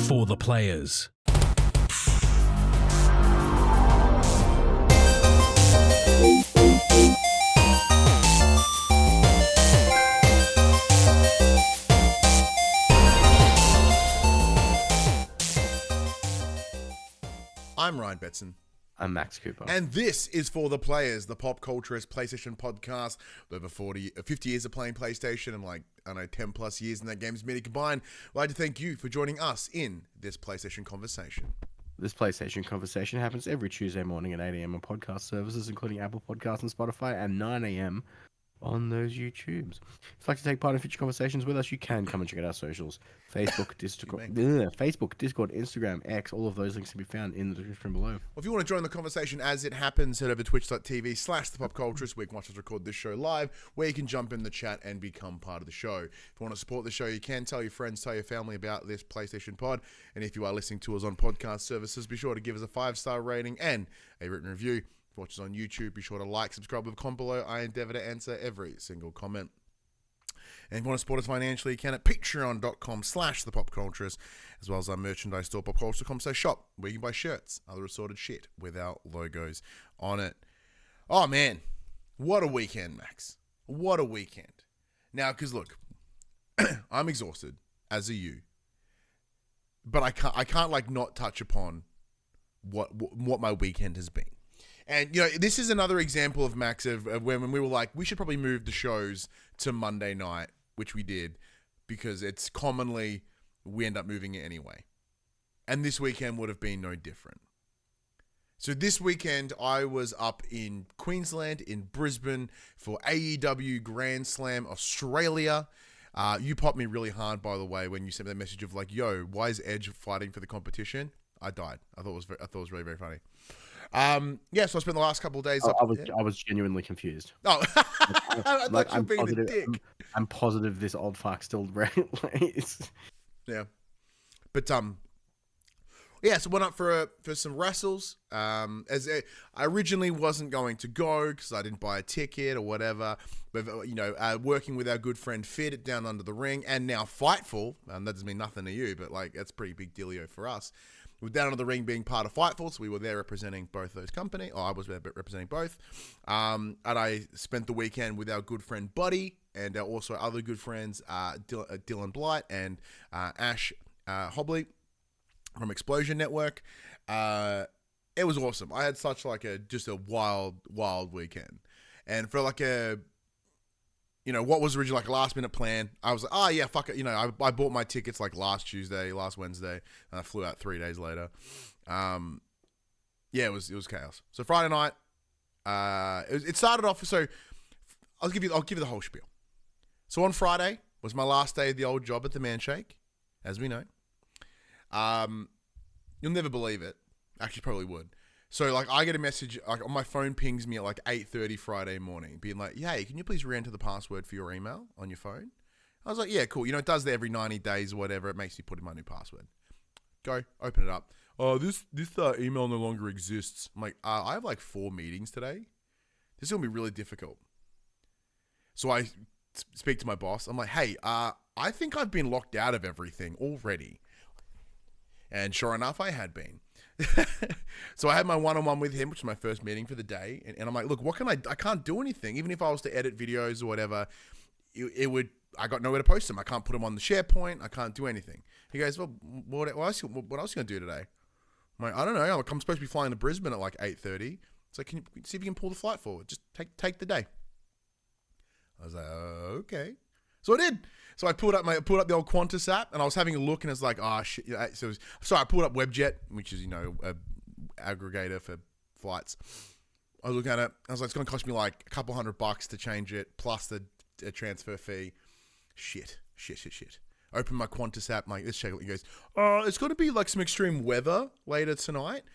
for the players. I'm Ryan Betson. I'm Max Cooper. And this is For the Players, the PopCulturists PlayStation Podcast. With over 50 years of playing PlayStation and 10 plus years in that game's media combined. I'd like to thank you for joining us in this PlayStation conversation. This PlayStation conversation happens every Tuesday morning at 8 a.m. on podcast services, including Apple Podcasts and Spotify, and 9 a.m. on those YouTubes. If you'd like to take part in future conversations with us, you can come and check out our socials. Facebook, Discord, Instagram, X, all of those links can be found in the description below. Well, if you want to join the conversation as it happens, head over to twitch.tv/thepopculturists, where you can watch us record this show live, where you can jump in the chat and become part of the show. If you want to support the show, you can tell your friends, tell your family about this PlayStation pod. And if you are listening to us on podcast services, be sure to give us a 5-star rating and a written review. Watch us on YouTube, be sure to like, subscribe with a comment below. I endeavor to answer every single comment. And if you want to support us financially, you can at patreon.com/thepopculturists, as well as our merchandise store, popculturists.com/shop, where you can buy shirts, other assorted shit with our logos on it. Oh man, what a weekend, Max. What a weekend. Now, because look, I'm exhausted, as are you. But I can't like not touch upon what my weekend has been. And, you know, this is another example of Max of when we were like, we should probably move the shows to Monday night, which we did, because it's commonly, we end up moving it anyway. And this weekend would have been no different. So this weekend, I was up in Queensland, in Brisbane, for AEW Grand Slam Australia. You popped me really hard, by the way, when you sent me that message of like, yo, why is Edge fighting for the competition? I died. I thought it was really, very funny. So I spent the last couple of days. I was genuinely confused. Oh, I thought you were being a dick. I'm positive this old fuck still Yeah, but so went up for some wrestles. I originally wasn't going to go because I didn't buy a ticket or whatever. But working with our good friend Fit at Down Under the Ring, and now Fightful, that doesn't mean nothing to you, but like that's a pretty big dealio for us. With Down Under the Ring being part of Fightful, so we were there representing both those companies. I was there representing both. And I spent the weekend with our good friend Buddy and our also other good friends, Dylan Blight and Ash Hobley from Explosion Network. It was awesome. I had such like just a wild weekend. And for like what was originally like a last minute plan, I was like, oh yeah, fuck it. I bought my tickets like last Wednesday, and I flew out 3 days later. It was chaos. So Friday night, it started off. So I'll give you the whole spiel. So on Friday was my last day of the old job at the Manshake, as we know. You'll never believe it. Actually, probably would. So, like, I get a message, like, on my phone pings me at, like, 8:30 Friday morning, being like, hey, can you please re-enter the password for your email on your phone? I was like, yeah, cool. It does that every 90 days or whatever. It makes me put in my new password. Go, open it up. Oh, this email no longer exists. I'm like, I have, like, 4 meetings today. This is going to be really difficult. So I speak to my boss. I'm like, hey, I think I've been locked out of everything already. And sure enough, I had been. So I had my one-on-one with him, which was my first meeting for the day. And I'm like, look, what can I can't do anything. Even if I was to edit videos or whatever, I got nowhere to post them. I can't put them on the SharePoint. I can't do anything. He goes, well, what else are you going to do today? I'm like, I don't know. I'm supposed to be flying to Brisbane at like 8:30. So can you see if you can pull the flight forward? Just take the day. I was like, okay. So I did. So I pulled up the old Qantas app, and I was having a look, and it's like, oh shit. So I pulled up Webjet, which is a aggregator for flights. I was looking at it. I was like, it's going to cost me like a couple $100 to change it, plus the transfer fee. Shit. Open my Qantas app. I'm like, let's check it. He goes, it's going to be like some extreme weather later tonight.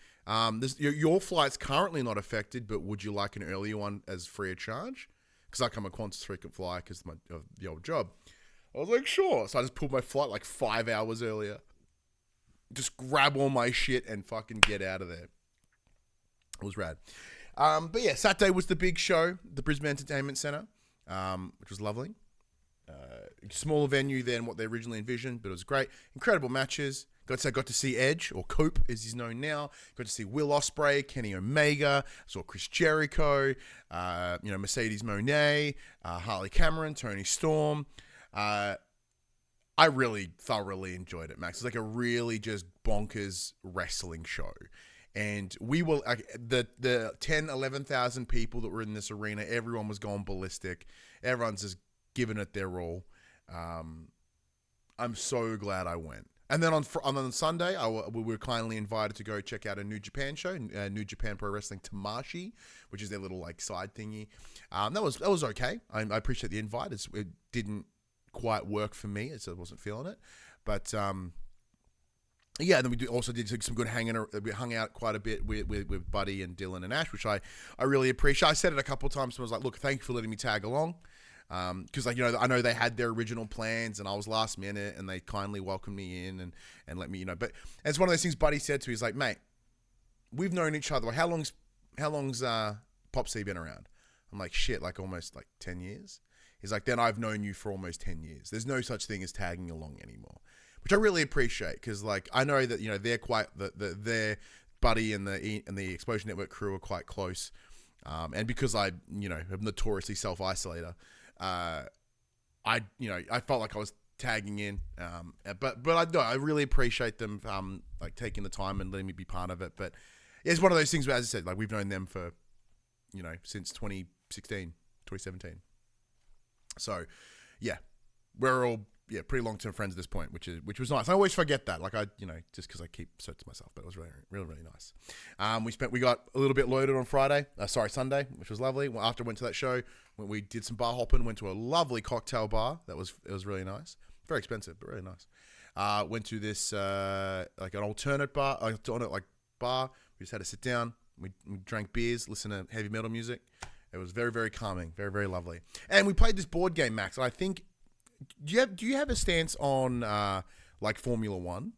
Your flight's currently not affected, but would you like an earlier one as free of charge? Because I come a Qantas frequent flyer because of the old job. I was like, sure. So I just pulled my flight like 5 hours earlier. Just grab all my shit and fucking get out of there. It was rad. But yeah, Saturday was the big show, the Brisbane Entertainment Centre, which was lovely. Smaller venue than what they originally envisioned, but it was great. Incredible matches. Got to see Edge, or Cope as he's known now. Got to see Will Ospreay, Kenny Omega. Saw Chris Jericho, Mercedes Moné, Harley Cameron, Tony Storm. I really thoroughly enjoyed it, Max. It's like a really just bonkers wrestling show. And we will, the 10, 11,000 people that were in this arena, everyone was going ballistic. Everyone's just giving it their all. I'm so glad I went. And then on Sunday, we were kindly invited to go check out a New Japan show, New Japan Pro Wrestling Tamashii, which is their little like side thingy. That was okay. I appreciate the invite. It didn't quite work for me, so I wasn't feeling it. But yeah, then we also did some good hanging. We hung out quite a bit with Buddy and Dylan and Ash, which I really appreciate. I said it a couple of times. So I was like, look, thank you for letting me tag along. Because I know they had their original plans and I was last minute and they kindly welcomed me in and let me, but it's one of those things Buddy said to me. He's like, mate, we've known each other. Like, how long's PopC been around? I'm like, shit, like almost like 10 years. He's like, then I've known you for almost 10 years. There's no such thing as tagging along anymore, which I really appreciate. Cause like, I know that, they're quite their Buddy and the Explosion Network crew are quite close. And because I, am notoriously self-isolator, I felt like I was tagging in, but I really appreciate them, like taking the time and letting me be part of it. But yeah, it's one of those things where, as I said, like we've known them for, since 2016, 2017. So yeah, we're all, pretty long-term friends at this point, which was nice. I always forget that, like just because I keep so to myself, but it was really, really, really nice. We got a little bit loaded on Sunday, which was lovely. After I went to that show, we did some bar hopping, went to a lovely cocktail bar. It was really nice. Very expensive, but really nice. Went to this, like an alternate bar. We just had to sit down. We drank beers, listen to heavy metal music. It was very, very calming, very, very lovely. And we played this board game, Max. And I think, do you have a stance on like Formula One?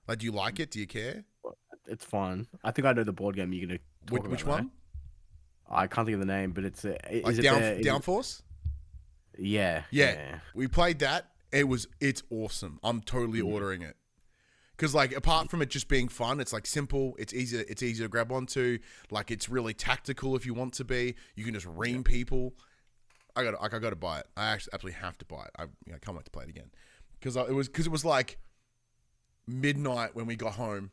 Like, do you like it? Do you care? It's fun. I think I know the board game you're gonna talk about. Which one? I can't think of the name, but it's Downforce. Yeah. We played that. It's awesome. I'm totally ordering it. Because like, apart from it just being fun, it's like simple. It's easy to grab onto. Like, it's really tactical if you want to be. You can just ream people. I got to buy it. I actually absolutely have to buy it. I can't wait to play it again. Because it was like midnight when we got home,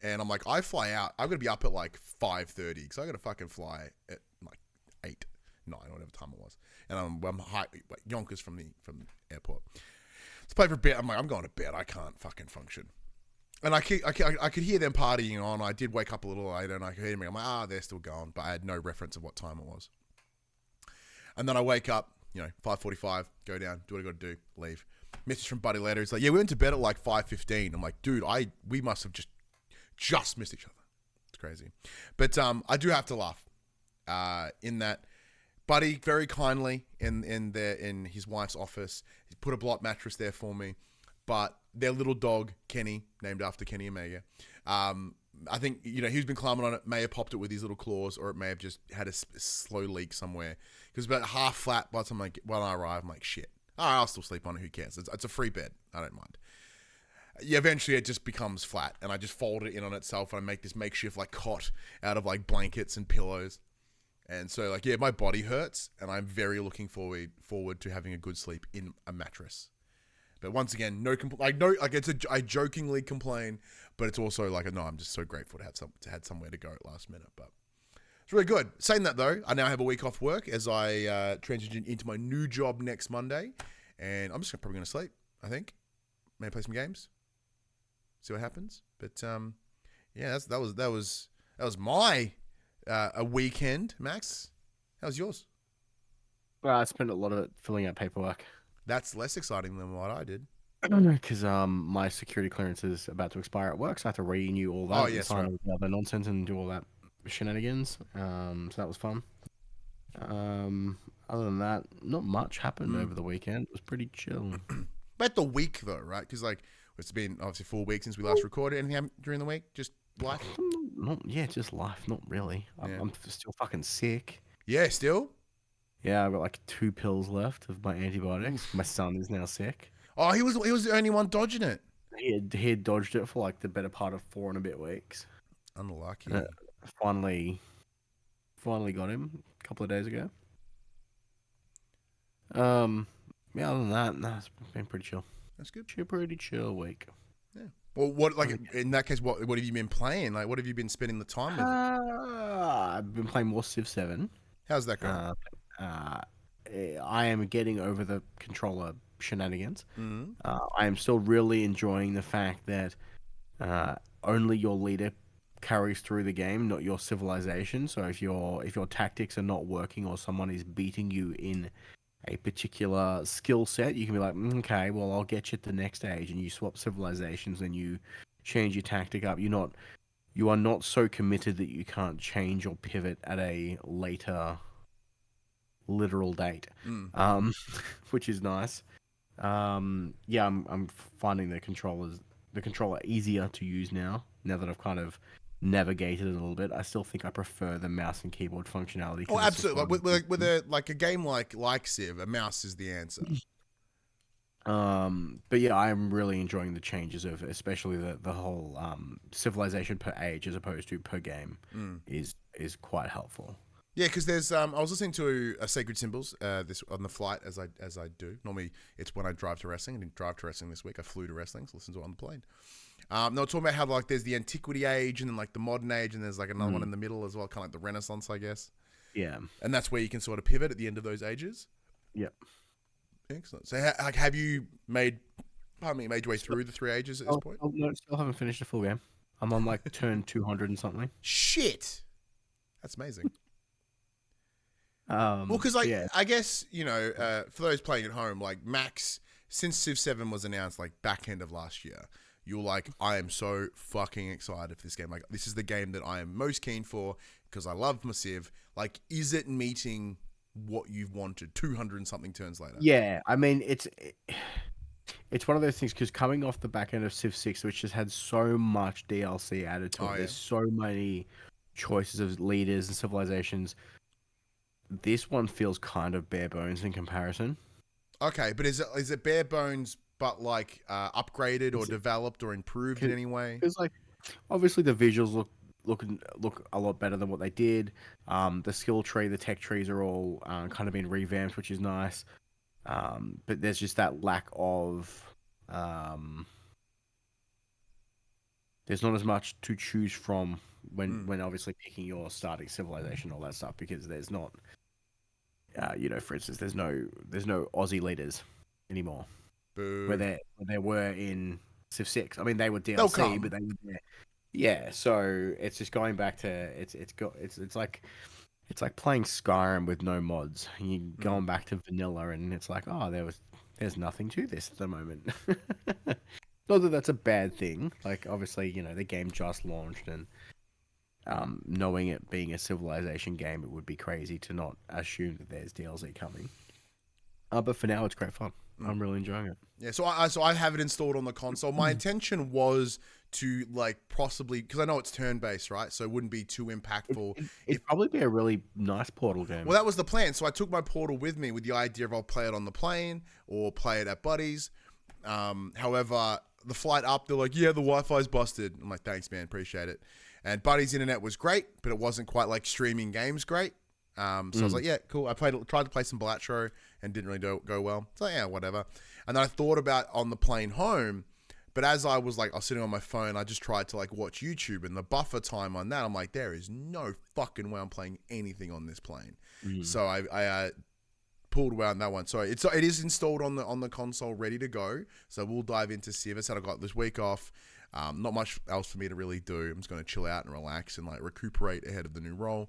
and I'm like, I fly out. I've got to be up at like 5:30 because I got to fucking fly at like 8, 9, whatever time it was. And I'm Yonkers from the airport. Let's play for a bit. I'm like, I'm going to bed. I can't fucking function. And I could hear them partying on. I did wake up a little later, and I could hear me. I'm like, they're still going, but I had no reference of what time it was. And then I wake up, 5:45, go down, do what I got to do, leave. Message from Buddy later. He's like, yeah, we went to bed at like 5:15. I'm like, dude, we must have just missed each other. It's crazy. But I do have to laugh in that Buddy very kindly in his wife's office, he put a block mattress there for me. But their little dog, Kenny, named after Kenny Omega, I think, he's been climbing on it, may have popped it with his little claws, or it may have just had a slow leak somewhere. Because about half flat by the time when I arrive, I'm like, shit. I'll still sleep on it, who cares? It's a free bed. I don't mind. Yeah, eventually it just becomes flat, and I just fold it in on itself, and I make this makeshift like cot out of like blankets and pillows. And so like, yeah, my body hurts, and I'm very looking forward to having a good sleep in a mattress. But once again, I jokingly complain, but it's also like, no, I'm just so grateful to have somewhere to go at last minute. But it's really good. Saying that though, I now have a week off work as I transition into my new job next Monday, and I'm just probably going to sleep. I think maybe play some games, see what happens. But yeah, that was my a weekend, Max. How was yours? Well, I spent a lot of it filling out paperwork. That's less exciting than what I did. Because my security clearance is about to expire at work, so I have to renew all that. Oh, yes, right. All the other nonsense and do all that shenanigans. So that was fun. Other than that, not much happened over the weekend. It was pretty chill. But the week, though, right? Because like it's been obviously 4 weeks since we last recorded. Anything happened during the week? Just life? Just life. Not really. I'm still fucking sick. Yeah, still? Yeah, I've got like 2 pills left of my antibiotics. My son is now sick. Oh, he was the only one dodging it. He had dodged it for like the better part of 4 and a bit weeks. Unlucky. Finally got him a couple of days ago. Yeah, other than that, nah, it's been pretty chill. That's good. Pretty chill week. Yeah. Well, what in that case, what have you been playing? Like, what have you been spending the time with? I've been playing more Civ 7. How's that going? I am getting over the controller shenanigans. Mm-hmm. I am still really enjoying the fact that only your leader carries through the game, not your civilization. So if your tactics are not working or someone is beating you in a particular skill set, you can be like, okay, well, I'll get you at the next stage, and you swap civilizations and you change your tactic up. You are not so committed that you can't change or pivot at a later literal date, which is nice. Yeah, I'm finding the controller easier to use now that I've kind of navigated it a little bit. I still think I prefer the mouse and keyboard functionality. Oh, absolutely. With a game like Civ, a mouse is the answer. But yeah, I'm really enjoying the changes of, especially the whole civilization per age as opposed to per game is quite helpful. Yeah, because there's I was listening to Sacred Symbols this on the flight as I do. Normally it's when I drive to wrestling. I didn't drive to wrestling this week. I flew to wrestling, so listen to it on the plane. No, talking about how like there's the antiquity age and then like the modern age, and there's like another one in the middle as well, kind of like the Renaissance, I guess. Yeah, and that's where you can sort of pivot at the end of those ages. Yep. Excellent. So have you made your way through the 3 ages at this point? No, still haven't finished a full game. I'm on like turn 200 and something. Shit, that's amazing. Well, because I guess, for those playing at home, like Max, since Civ 7 was announced like back end of last year, you're like, I am so fucking excited for this game. Like, this is the game that I am most keen for because I love my Civ. Like, is it meeting what you've wanted 200 and something turns later? Yeah, I mean, it's one of those things because coming off the back end of Civ 6, which has had so much DLC added to it, there's so many choices of leaders and civilizations. This one feels kind of bare bones in comparison. Okay, but is it bare bones, but like upgraded or developed or improved in any way? Because like, obviously the visuals look a lot better than what they did. The skill tree, the tech trees are all kind of been revamped, which is nice. But there's just that lack of there's not as much to choose from when obviously picking your starting civilization, all that stuff, because there's not. For instance, there's no Aussie leaders anymore. Boo. Where there were in Civ 6. I mean, they were DLC, but they were there. Yeah, so it's just going back to it's like playing Skyrim with no mods. You're going back to vanilla, and it's like, oh, there's nothing to this at the moment. Not that that's a bad thing. Like, obviously, the game just launched, and knowing it being a Civilization game, it would be crazy to not assume that there's DLC coming. But for now, it's great fun. I'm really enjoying it. Yeah, so I have it installed on the console. My intention was to like possibly, because I know it's turn-based, right? So it wouldn't be too impactful. It'd probably be a really nice Portal game. Well, that was the plan. So I took my Portal with me with the idea of I'll play it on the plane or play it at Buddy's. However, the flight up, they're like, yeah, the Wi-Fi's busted. I'm like, thanks, man, appreciate it. And Buddy's internet was great, but it wasn't quite like streaming games great. So I was like, yeah, cool. I tried to play some Blatro and didn't really go well. So yeah, whatever. And then I thought about on the plane home, but as I was sitting on my phone, I just tried to like watch YouTube, and the buffer time on that, I'm like, there is no fucking way I'm playing anything on this plane. So I pulled away on that one. So it is installed on the console, ready to go. So we'll dive into Civ. I said I got this week off. Not much else for me to really do. I'm just going to chill out and relax and like recuperate ahead of the new role.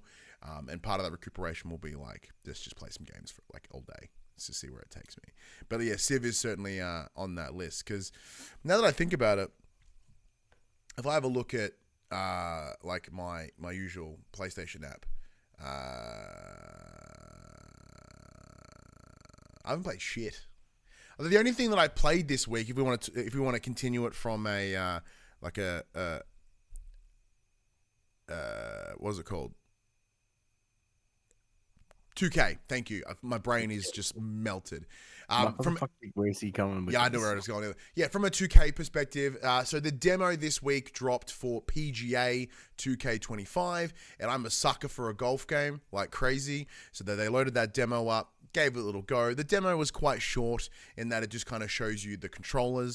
And part of that recuperation will be like just play some games for like all day to see where it takes me. But yeah, Civ is certainly on that list, because now that I think about it, if I have a look at like my usual PlayStation app, I haven't played shit. The only thing that I played this week, if we want to continue it from a what was it called? 2K. Thank you. My brain is just melted. Where is he going with I know where I was going. Yeah, from a 2K perspective, so the demo this week dropped for PGA 2K25, and I'm a sucker for a golf game like crazy. So they loaded that demo up, gave it a little go. The demo was quite short in that it just kind of shows you the controller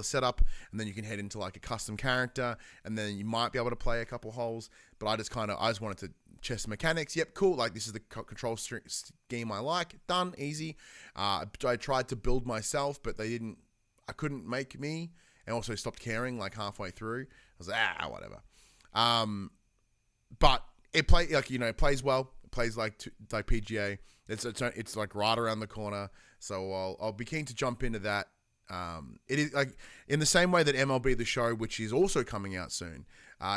setup, and then you can head into like a custom character, and then you might be able to play a couple holes. But I just wanted to chess mechanics. Yep, cool. Like, this is the control scheme I like. Done, easy. I tried to build myself, but I couldn't make me, and also stopped caring like halfway through. I was like, whatever. But it plays well. It plays like PGA. It's like right around the corner. So I'll be keen to jump into that. It is like in the same way that MLB The Show, which is also coming out soon.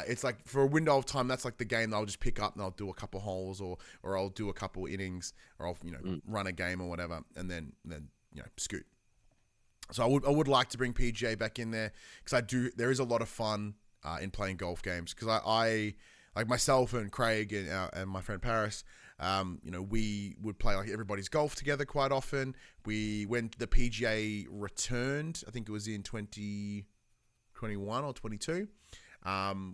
It's like for a window of time, that's like the game that I'll just pick up and I'll do a couple holes or I'll do a couple innings or I'll run a game or whatever and then scoot. So I would like to bring PGA back in there because there is a lot of fun in playing golf games because I like myself and Craig and my friend Paris. We would play like everybody's golf together quite often. The PGA returned, I think it was in 2021 or 22.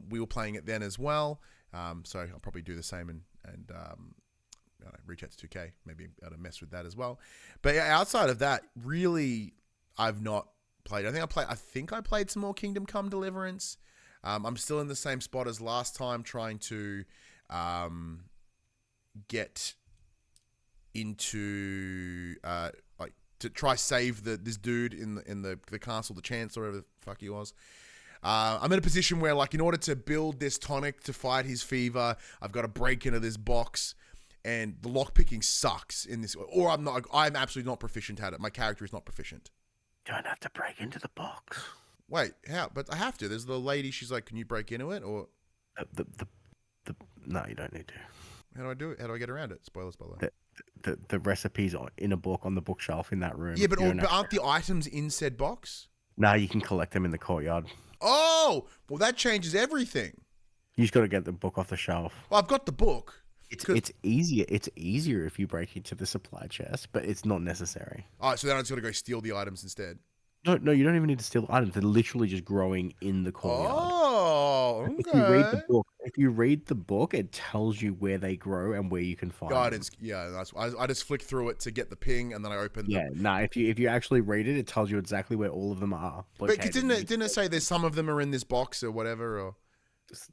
We were playing it then as well. So I'll probably do the same and reach out to 2K, maybe able to mess with that as well. But outside of that, really, I've not played. I think I played some more Kingdom Come Deliverance. I'm still in the same spot as last time, trying to get into to try save this dude in the castle, the Chancellor, whatever the fuck he was. I'm in a position where, like, in order to build this tonic to fight his fever, I've got to break into this box, and the lockpicking sucks in this. Or I'm absolutely not proficient at it. My character is not proficient. Don't have to break into the box. Wait, how? But I have to. There's the lady. She's like, "Can you break into it?" Or no, you don't need to. How do I do it? How do I get around it? Spoilers, by the way. The recipes are in a book on the bookshelf in that room. Yeah, but aren't the items in said box? No, you can collect them in the courtyard. Oh, well, that changes everything. You just got to get the book off the shelf. Well, I've got the book. It's easier. It's easier if you break into the supply chest, but it's not necessary. All right, so then I just got to go steal the items instead. No, you don't even need to steal items. They're literally just growing in the courtyard. Oh, okay. If you read the book, it tells you where they grow and where you can find them. Yeah, I just flick through it to get the ping, and then I open. If you actually read it, it tells you exactly where all of them are. But didn't it say there's some of them are in this box or whatever? Or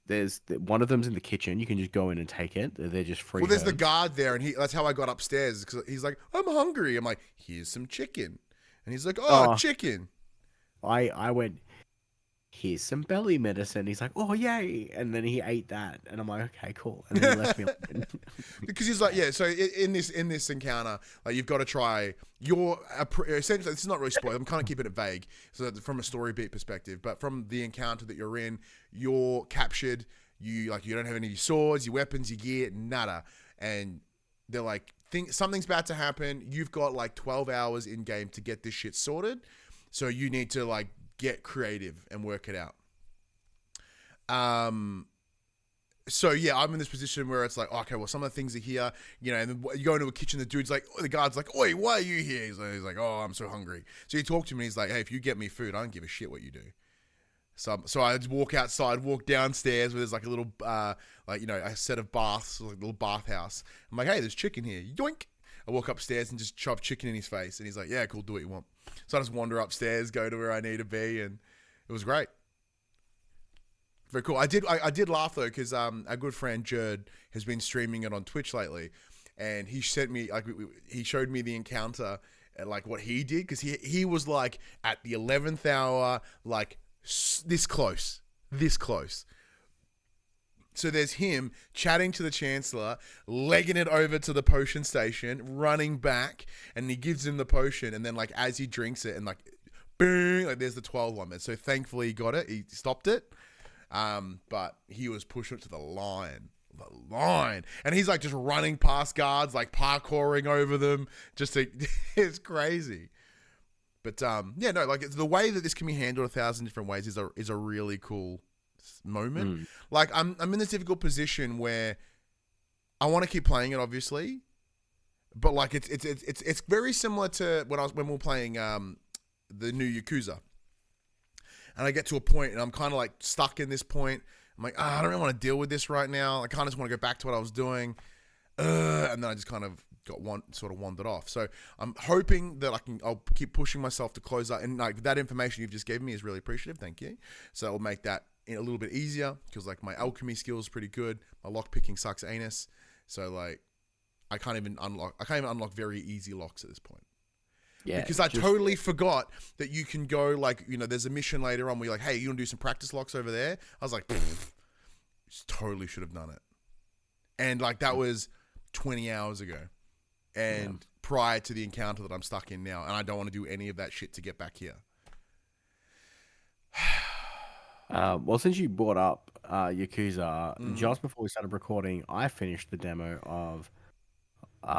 there's one of them's in the kitchen. You can just go in and take it. They're just free. Well, there's the guard there, and that's how I got upstairs because he's like, "I'm hungry." I'm like, "Here's some chicken." And he's like, chicken. I went, here's some belly medicine. He's like, oh, yay. And then he ate that. And I'm like, okay, cool. And then he left me alone. Because he's like, yeah, so in this encounter, like, you've got to try essentially, this is not really spoiled. I'm kind of keeping it vague so that from a story beat perspective. But from the encounter that you're in, you're captured. You don't have any swords, your weapons, your gear, nada. And they're like, something's about to happen. You've got like 12 hours in game to get this shit sorted. So you need to like get creative and work it out. So yeah, I'm in this position where it's like, okay, well, some of the things are here, and then you go into a kitchen, the guard's like, oi, why are you here? He's like, oh, I'm so hungry. So you talk to him and he's like, hey, if you get me food, I don't give a shit what you do. So I just walk outside, walk downstairs where there's like a little, a set of baths, like a little bathhouse. I'm like, hey, there's chicken here. Yoink. I walk upstairs and just chop chicken in his face. And he's like, yeah, cool, do what you want. So I just wander upstairs, go to where I need to be. And it was great. Very cool. I did laugh though, because our good friend Jerd has been streaming it on Twitch lately. And he sent me, he showed me the encounter and like what he did. Because he was like at the 11th hour, like, this close. So there's him chatting to the Chancellor, legging it over to the potion station, running back, and he gives him the potion, and then like as he drinks it, and like boom, like there's the 12 one. So thankfully he got it, he stopped it, but he was pushing it to the line, and he's like just running past guards, like parkouring over them, it's crazy. But it's the way that this can be handled 1,000 different ways is a really cool moment. Like I'm in this difficult position where I want to keep playing it, obviously, but like it's very similar to when we were playing the new Yakuza, and I get to a point and I'm kind of like stuck in this point. I'm like, I don't really want to deal with this right now. I kind of just want to go back to what I was doing, and then I just kind of wandered off. So I'm hoping that I'll keep pushing myself to close that, and like that information you've just given me is really appreciative. Thank you. So it'll make that a little bit easier because like my alchemy skill is pretty good. My lock picking sucks anus. So like I can't even unlock very easy locks at this point. Yeah, because I totally forgot that you can go like, there's a mission later on where you're like, hey, you want to do some practice locks over there? I was like, totally should have done it. And like that was 20 hours ago and prior to the encounter that I'm stuck in now. And I don't want to do any of that shit to get back here. Well, since you brought up Yakuza, just before we started recording, I finished the demo of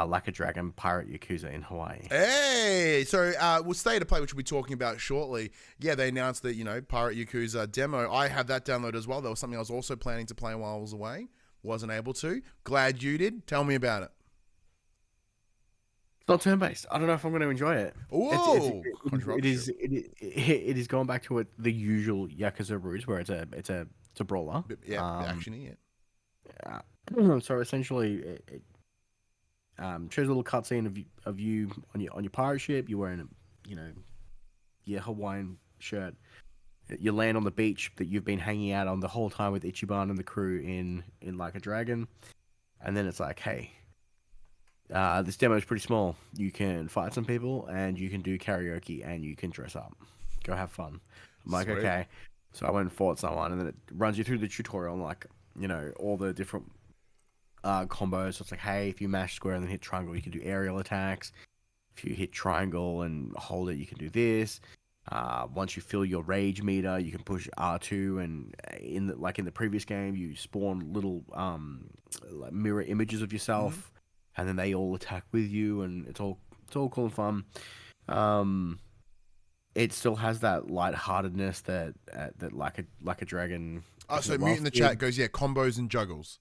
Like a Dragon Pirate Yakuza in Hawaii. Hey! So, we'll stay to play, which we'll be talking about shortly. Yeah, they announced the, Pirate Yakuza demo. I have that download as well. That was something I was also planning to play while I was away. Wasn't able to. Glad you did. Tell me about it. It's not turn-based. I don't know if I'm going to enjoy it. Whoa! It is going back to the usual Yakuza roots, where it's a brawler. Yeah, action-y, So essentially, it shows a little cutscene of you on your pirate ship. You're wearing your Hawaiian shirt. You land on the beach that you've been hanging out on the whole time with Ichiban and the crew in Like a Dragon, and then it's like, hey, this demo is pretty small. You can fight some people, and you can do karaoke, and you can dress up. Go have fun. I'm like, okay. So I went and fought someone, and then it runs you through the tutorial on like all the different combos. So it's like, hey, if you mash square and then hit triangle, you can do aerial attacks. If you hit triangle and hold it, you can do this. Once you fill your rage meter, you can push R2, and in the previous game, you spawn little like mirror images of yourself, and then they all attack with you, and it's all cool and fun. It still has that lightheartedness that like a dragon. So Mute in the chat goes, combos and juggles.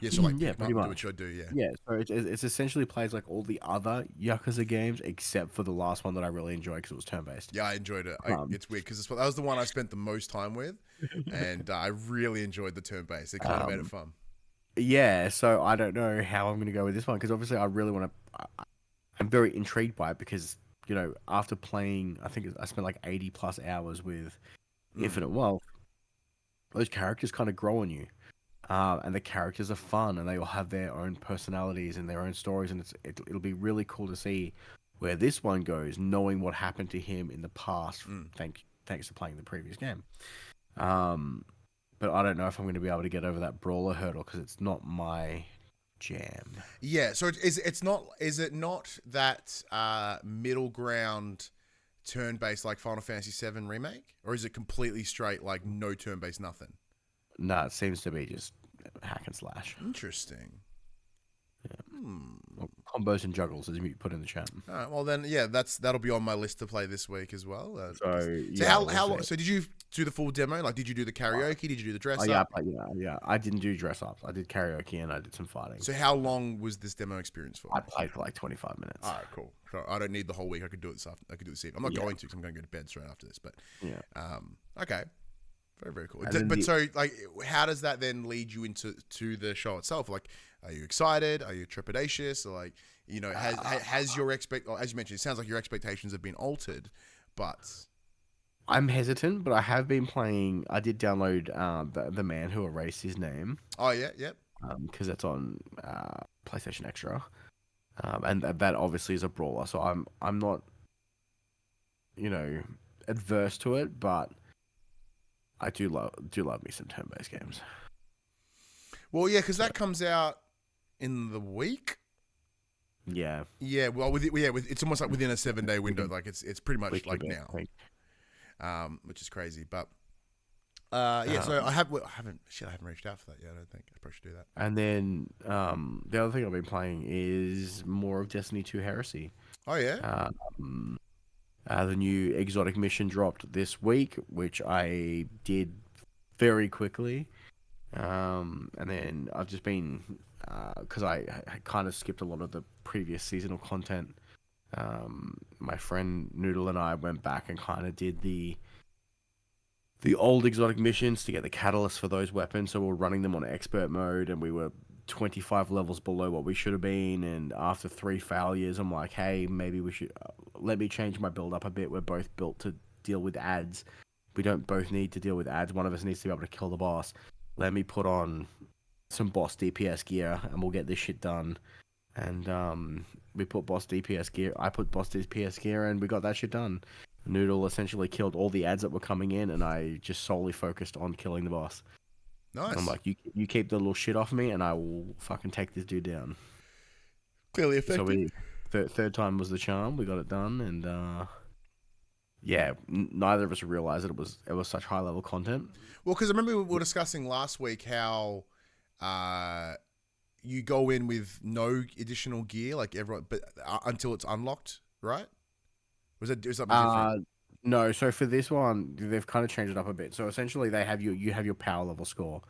Yeah, so like, pretty much. Do what you do, yeah. Yeah, so it's essentially plays like all the other Yakuza games, except for the last one that I really enjoyed because it was turn-based. Yeah, I enjoyed it. It's weird because that was the one I spent the most time with, and I really enjoyed the turn-based. It kind of made it fun. Yeah, so I don't know how I'm going to go with this one because obviously I really want to... I'm very intrigued by it because, after playing, I think I spent like 80 plus hours with Infinite Wealth, those characters kind of grow on you. And the characters are fun, and they all have their own personalities and their own stories, and it'll be really cool to see where this one goes, knowing what happened to him in the past, thanks to playing the previous game. But I don't know if I'm going to be able to get over that brawler hurdle because it's not my jam. Yeah, so is it not that middle ground turn-based like Final Fantasy VII Remake, or is it completely straight like no turn-based nothing? No, it seems to be just hack and slash. Interesting. Yeah. Well, combos and juggles, as you put in the chat. All right, well then, yeah, that'll be on my list to play this week as well. How long? So did you do the full demo? Like, did you do the karaoke? Did you do the dress up? Yeah. I didn't do dress ups. I did karaoke and I did some fighting. So how long was this demo experience for? I played for like 25 minutes. All right, cool. So I don't need the whole week. I could do it this afternoon. I could do it this evening. I'm not going to because I'm going to go to bed straight after this. But okay. Very, very cool. So, like, how does that then lead you into the show itself? Like, are you excited? Are you trepidatious? Or like, has your as you mentioned, it sounds like your expectations have been altered, but I'm hesitant. But I have been playing. I did download the Man Who Erased His Name. Oh yeah, yep. Because that's on PlayStation Extra, and that obviously is a brawler. So I'm not, adverse to it, but I do love me some turn-based games. Well, yeah, because that comes out in the week. Yeah. Yeah. Well, it's almost like within a 7-day window. Like it's pretty much like now, which is crazy. But so I haven't reached out for that yet. I don't think I probably should do that. And then the other thing I've been playing is more of Destiny 2 Heresy. Oh yeah. The new exotic mission dropped this week, which I did very quickly. And then I've just been, because I kind of skipped a lot of the previous seasonal content. My friend Noodle and I went back and kind of did the old exotic missions to get the catalyst for those weapons. So we were running them on expert mode, and we were 25 levels below what we should have been. And after 3 failures, I'm like, hey, maybe we should let me change my build up a bit. We're both built to deal with ads. We don't both need to deal with ads. One of us needs to be able to kill the boss. Let me put on some boss DPS gear, and we'll get this shit done. And we put boss DPS gear. I put boss DPS gear, and we got that shit done. Noodle essentially killed all the ads that were coming in, and I just solely focused on killing the boss. Nice. And I'm like, you keep the little shit off me, and I will fucking take this dude down. Clearly effective. So third time was the charm. We got it done, and yeah, neither of us realized that it was such high level content. Well, because I remember we were discussing last week how you go in with no additional gear, like everyone, but until it's unlocked, right? Was something different? No. So for this one, they've kind of changed it up a bit. So essentially, they have you have your power level score,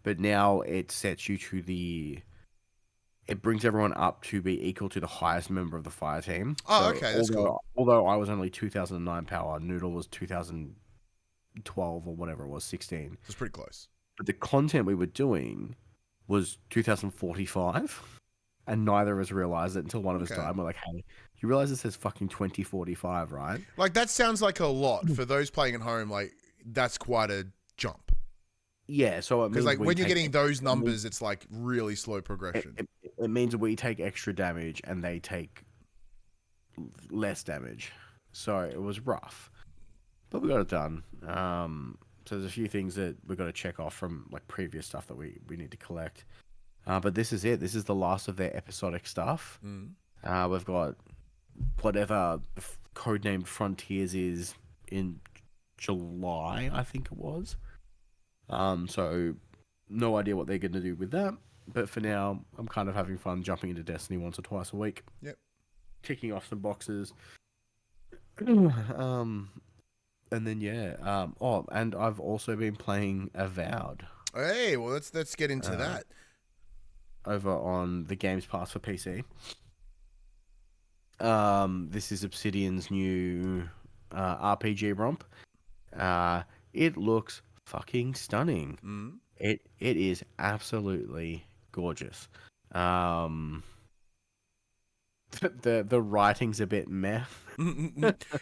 but now it sets you to it brings everyone up to be equal to the highest member of the fire team. Oh, so okay, that's cool. Although I was only 2009 power, Noodle was 2012 or whatever it was, 16. It's pretty close. But the content we were doing was 2045, and neither of us realized it until one of us died. We're like, hey, you realize it says fucking 2045, right? Like, that sounds like a lot for those playing at home. Like, that's quite a jump. Yeah, so because like when you're getting those numbers, it's like really slow progression. It means we take extra damage and they take less damage. So it was rough, but we got it done. So there's a few things that we've got to check off from like previous stuff that we need to collect. But this is it. This is the last of their episodic stuff. We've got whatever codenamed Frontiers is in July, I think it was. So no idea what they're going to do with that. But for now, I'm kind of having fun jumping into Destiny once or twice a week. Yep. Ticking off some boxes. And then yeah. And I've also been playing Avowed. Hey, well let's get into that. Over on the Games Pass for PC. This is Obsidian's new RPG romp. It looks fucking stunning. It is absolutely gorgeous. The writing's a bit meh.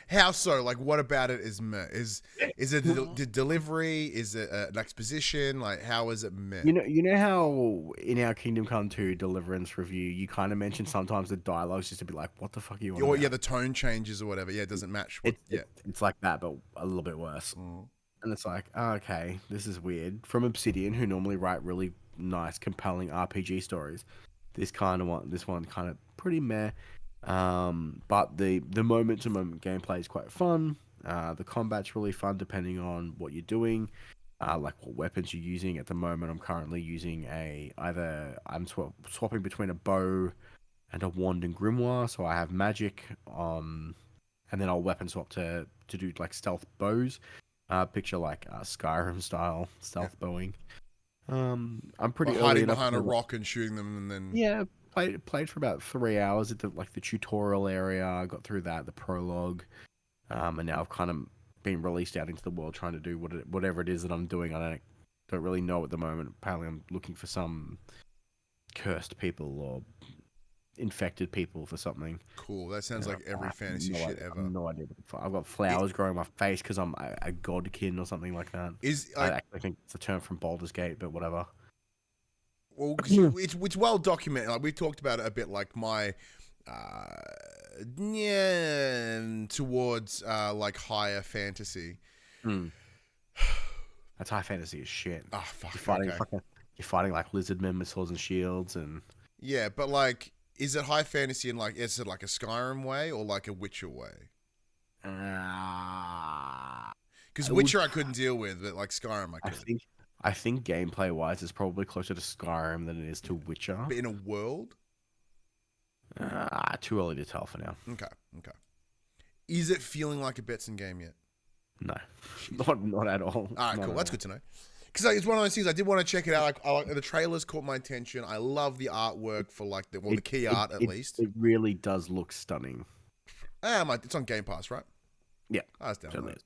How so? Like, what about it is meh? Is it the delivery? Is it an exposition? Like, how is it meh? You know how in our Kingdom Come 2 Deliverance review, you kind of mentioned sometimes the dialogue's just a bit like, what the fuck are you on about? Yeah, the tone changes or whatever. Yeah, it doesn't match. It's like that, but a little bit worse. And it's like, okay, this is weird. From Obsidian, who normally write really nice, compelling RPG stories, this one kind of pretty meh. But the moment-to-moment gameplay is quite fun. The combat's really fun depending on what you're doing, like what weapons you're using. At the moment, I'm currently using I'm swapping between a bow and a wand and grimoire. So I have magic, and then I'll weapon swap to do like stealth bows. Picture like Skyrim style stealth bowing. I'm pretty hiding behind a rock and shooting them, and then played for about 3 hours at the tutorial area. I got through that, the prologue, and now I've kind of been released out into the world trying to do whatever it is that I'm doing. I don't really know at the moment. Apparently, I'm looking for some cursed people or infected people for something. Cool. That sounds like every fantasy shit ever. I have no idea. I've got flowers growing my face because I'm a godkin or something like that. I actually think it's a term from Baldur's Gate, but whatever. Well, it's well documented. Like, we talked about it a bit. Like my towards like higher fantasy. That's high fantasy as shit. Oh fuck! You're fighting like lizard men with swords and shields and. Yeah, but like, is it high fantasy in like, is it like a Skyrim way or like a Witcher way? Because Witcher I couldn't deal with, but like Skyrim I could. I think gameplay wise, it's probably closer to Skyrim than it is to Witcher. But in a world? Too early to tell for now. Okay. Is it feeling like a Betson game yet? No, not at all. All right, cool. That's good to know. Because like, it's one of those things I did want to check it out. Like, the trailers caught my attention. I love the artwork for like the key art at least. It really does look stunning. It's on Game Pass, right? Yeah, I was down with it.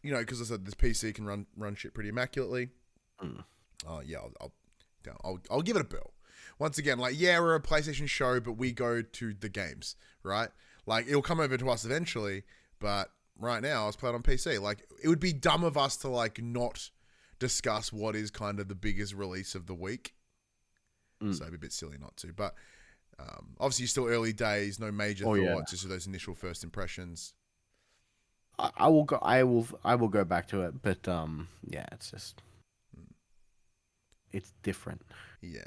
You know, because I said this PC can run shit pretty immaculately. Oh yeah, I'll give it a bill. Once again, like, yeah, we're a PlayStation show, but we go to the games, right? Like, it'll come over to us eventually, but right now, I was playing on PC. Like, it would be dumb of us to, like, not discuss what is kind of the biggest release of the week. So it'd be a bit silly not to. But obviously, still early days, no major thoughts, just those initial first impressions. I will go back to it, but yeah, it's just it's different. Yeah.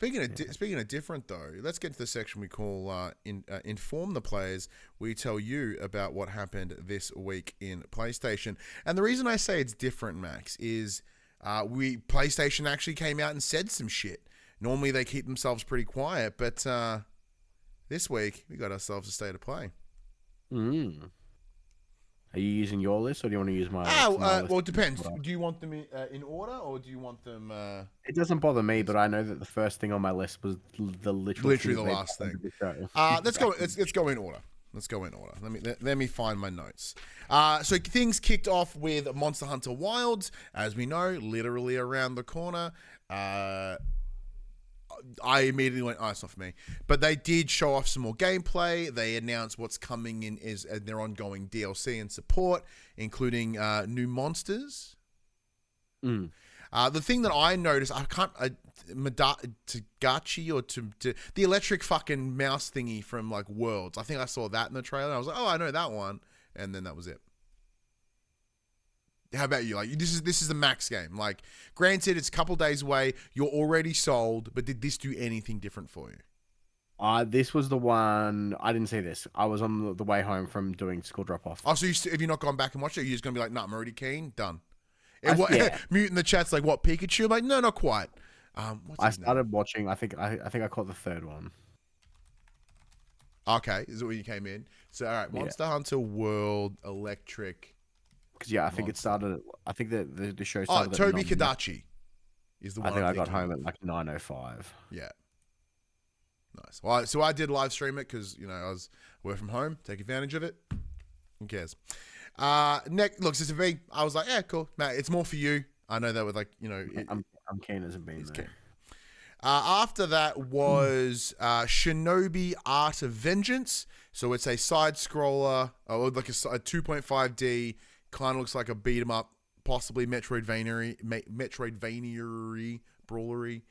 Speaking of different though, let's get to the section we call Inform the Players. We tell you about what happened this week in PlayStation. And the reason I say it's different, Max, is PlayStation actually came out and said some shit. Normally they keep themselves pretty quiet, but this week we got ourselves a state of play. Are you using your list, or do you want to use my list? Well, it depends. Do you want them in order, or do you want them... It doesn't bother me, but I know that the first thing on my list was literally the last thing. Let's go in order. Let's go in order. Let me find my notes. So things kicked off with Monster Hunter Wilds, as we know, literally around the corner. I immediately went, it's not for me. But they did show off some more gameplay. They announced what's coming in is their ongoing DLC and support, including new monsters. The thing that I noticed, Tagachi or the electric fucking mouse thingy from like Worlds. I think I saw that in the trailer. I was like, I know that one, and then that was it. How about you? Like, this is the Max game. Like, granted, it's a couple days away. You're already sold, but did this do anything different for you? This was the one. I didn't see this. I was on the way home from doing school drop off. Oh, so have you not gone back and watched it? You're just gonna be like, nah, I'm already keen. Done. Yeah. Mute in the chat's like, what, Pikachu? I'm like, no, not quite. I started watching. I think I caught the third one. Okay, is it when you came in? So all right, Monster Hunter World Electric. Because I think it started. I think that the show started. Toby Kadachi is the one. I think I got home at like 9:05. Yeah. Nice. Well, so I did live stream it because I was work from home, take advantage of it. Who cares? Look, so for me, I was like, yeah, cool. Matt, it's more for you. I know that with like I'm keen as a bean there. After that was Shinobi Art of Vengeance. So it's a side scroller, like a 2.5D. Kind of looks like a beat 'em up, possibly Metroidvania brawlery.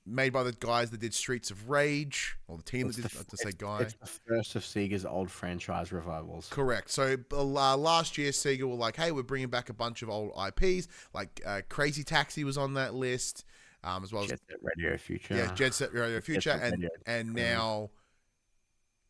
Made by the guys that did Streets of Rage, or the team that did. It's the first of Sega's old franchise revivals. Correct. So last year, Sega were like, "Hey, we're bringing back a bunch of old IPs." Like Crazy Taxi was on that list, as well as Jet Set Radio Future. Yeah, Jet Set Radio Future, and now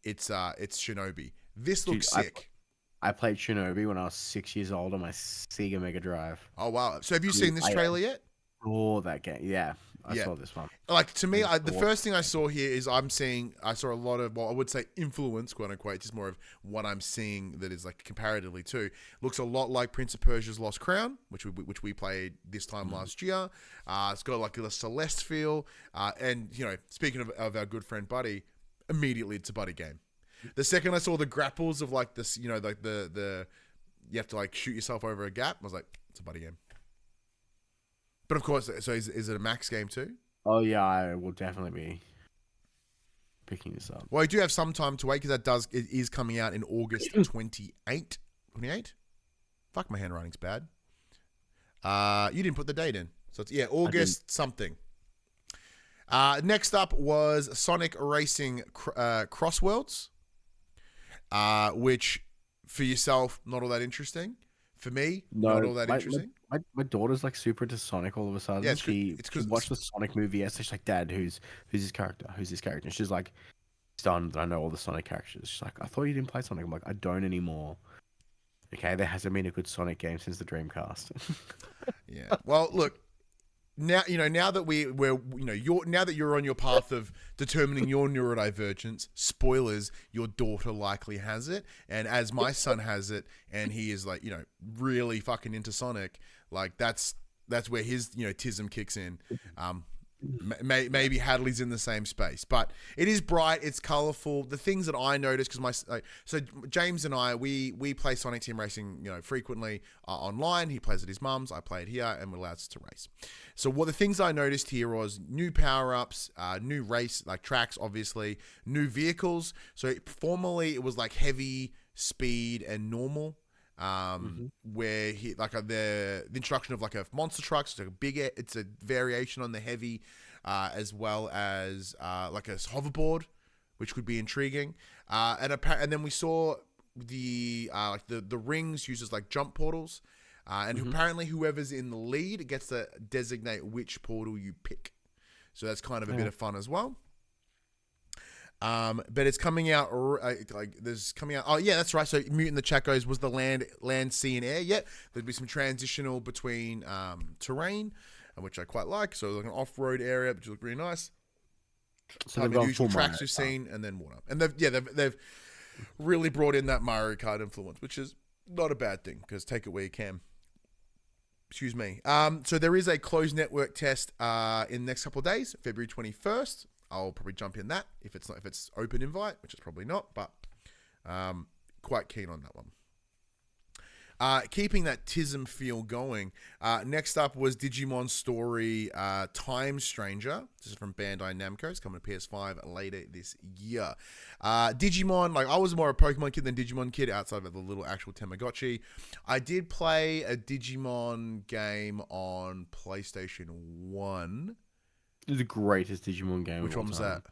it's Shinobi. This looks sick. I played Shinobi when I was 6 years old on my Sega Mega Drive. Oh wow! So have you seen this trailer yet? Oh, that game! Yeah, I saw this one. Like, to me, the first thing I saw here is I saw a lot of, well, I would say influence, quote unquote, just more of what I'm seeing that is like comparatively to. Looks a lot like Prince of Persia's Lost Crown, which we played this time last year. It's got like a Celeste feel, and speaking of our good friend Buddy, immediately it's a Buddy game. The second I saw the grapples of like this, like the you have to like shoot yourself over a gap, I was like, it's a Buddy game. But of course, so is it a Max game too? Oh yeah, I will definitely be picking this up. Well, I do have some time to wait because it is coming out in August 28. 28? Fuck, my handwriting's bad. You didn't put the date in, so it's August something. Next up was Sonic Racing Crossworlds, which for yourself not all that interesting. For me, not all that interesting. My daughter's like super into Sonic all of a sudden. Yeah, she watched the Sonic movie yesterday. She's like, Dad, who's his character? Who's his character? And she's like, stunned that I know all the Sonic characters. She's like, I thought you didn't play Sonic. I'm like, I don't anymore. Okay, there hasn't been a good Sonic game since the Dreamcast. Yeah. Well, look, now that now that you're on your path of determining your neurodivergence, spoilers, your daughter likely has it, and as my son has it, and he is like, really fucking into Sonic, like that's where his tism kicks in. Maybe Hadley's in the same space, but it is bright, it's colorful. The things that I noticed, because so James and I, we play Sonic Team Racing, frequently online. He plays at his mum's, I play it here, and we're allowed to race. So what the things I noticed here was new power-ups, new race, like tracks, obviously, new vehicles. So formerly it was like heavy, speed, and normal. Where he the introduction of like a monster truck, so it's a variation on the heavy, as well as like a hoverboard, which could be intriguing. And then we saw the rings uses like jump portals, and apparently whoever's in the lead gets to designate which portal you pick. So that's kind of a bit of fun as well. But it's coming out Oh yeah, that's right. So Mutant the chat goes, was the land, sea, and air? Yep. There'd be some transitional between terrain, which I quite like. So like an off-road area, which look really nice. So the usual tracks we've seen, and then water. And they've really brought in that Mario Kart influence, which is not a bad thing, because take it where you can. Excuse me. So there is a closed network test in the next couple of days, February 21st. I'll probably jump in that if it's open invite, which is probably not, but quite keen on that one. Keeping that TISM feel going. Next up was Digimon Story Time Stranger. This is from Bandai Namco. It's coming to PS5 later this year. Digimon, like I was more a Pokemon kid than Digimon kid outside of the little actual Tamagotchi. I did play a Digimon game on PlayStation 1. The greatest Digimon game. Which one was that? That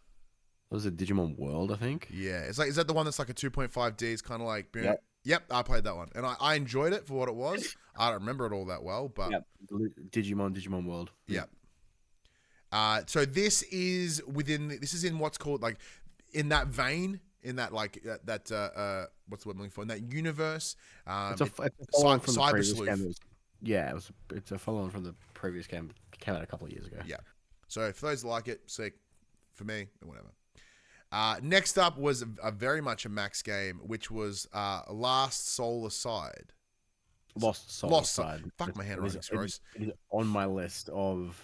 was a Digimon World, I think. Yeah, it's like, is that the one that's like a 2.5D? It's kind of like, yep, I played that one, and I enjoyed it for what it was. I don't remember it all that well, but Digimon World. Yeah. So this is in what's called like in that vein, in that like what's the word I'm looking for, in that universe. It's a follow-on from the previous game. It's a follow-on from the previous game. It came out a couple of years ago. Yeah. So for those that like it, sick. For me, whatever. Next up was a very much a Max game, which was Lost Soul Aside. Fuck, my handwriting's gross. It is on my list of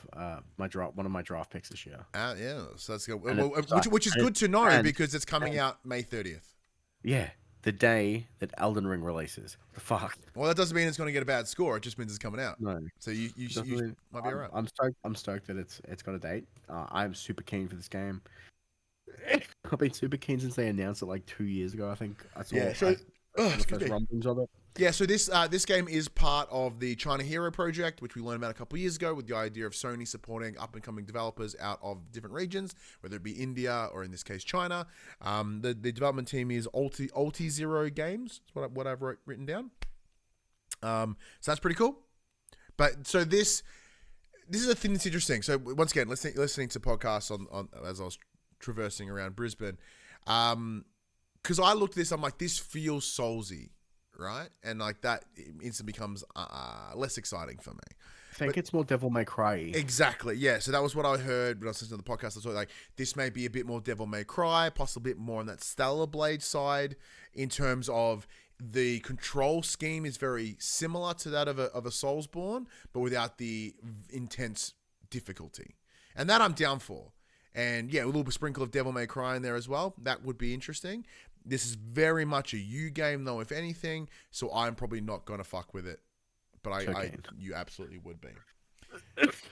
one of my draft picks this year. Yeah, so that's good. Which is good to know, because it's coming out May 30th. Yeah, the day that Elden Ring releases. The fuck. Well, that doesn't mean it's going to get a bad score. It just means it's coming out. No. So you might be alright. I'm stoked that it's got a date. I'm super keen for this game. I've been super keen since they announced it like 2 years ago. I think I saw the first rumblings of it. Yeah, so this game is part of the China Hero project, which we learned about a couple of years ago, with the idea of Sony supporting up-and-coming developers out of different regions, whether it be India or in this case China. The development team is Ulti Zero Games. That's what I've written down. So that's pretty cool. But so this is a thing that's interesting. So once again, listening to podcasts on as I was traversing around Brisbane, because I looked at this, I'm like, this feels Soulsy, right? And like that instantly becomes less exciting for me. I think it's more Devil May Cry. Exactly, yeah. So that was what I heard when I was listening to the podcast. I thought like this may be a bit more Devil May Cry, possibly a bit more on that Stellar Blade side, in terms of the control scheme is very similar to that of a Soulsborne, but without the intense difficulty. And that I'm down for. And yeah, a little sprinkle of Devil May Cry in there as well. That would be interesting. This is very much a you game, though, if anything. So I'm probably not going to fuck with it. But you absolutely would be.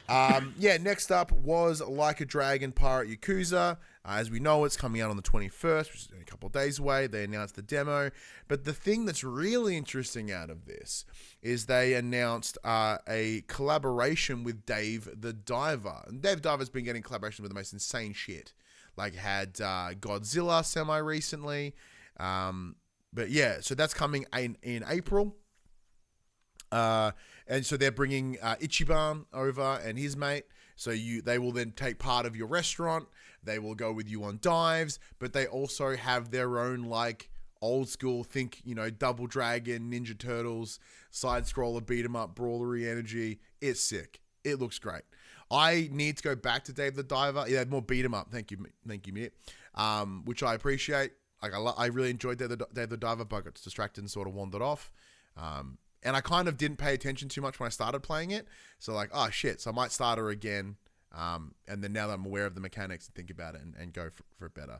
Next up was Like a Dragon Pirate Yakuza. As we know, it's coming out on the 21st, which is a couple of days away. They announced the demo. But the thing that's really interesting out of this is they announced a collaboration with Dave the Diver. And Dave the Diver's been getting collaboration with the most insane shit. Like had Godzilla semi-recently. But yeah, so that's coming in April. And so they're bringing Ichiban over and his mate. So they will then take part of your restaurant. They will go with you on dives, but they also have their own like old school, Double Dragon, Ninja Turtles, side scroller, beat 'em up, brawlery energy. It's sick. It looks great. I need to go back to Dave the Diver. Yeah, more beat 'em up. Thank you, Mitt. Which I appreciate. Like I really enjoyed Dave the Diver, but I got distracted and sort of wandered off. And I kind of didn't pay attention too much when I started playing it. So like, oh shit. So I might start her again. And then now that I'm aware of the mechanics and think about it and go for it better.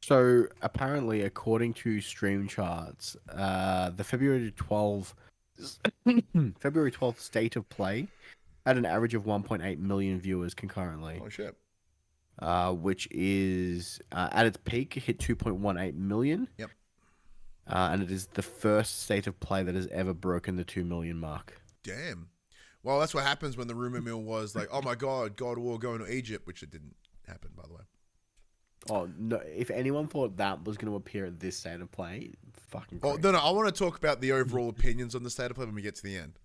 So apparently, according to Stream Charts, the February 12th state of play had an average of 1.8 million viewers concurrently. Oh shit. Which is at its peak hit 2.18 million. Yep. And it is the first state of play that has ever broken the 2 million mark. Damn. Well, that's what happens when the rumor mill was like, oh my God, God of War going to Egypt, which it didn't happen, by the way. Oh, no. If anyone thought that was going to appear at this state of play, fucking crazy. Oh, no. I want to talk about the overall opinions on the state of play when we get to the end.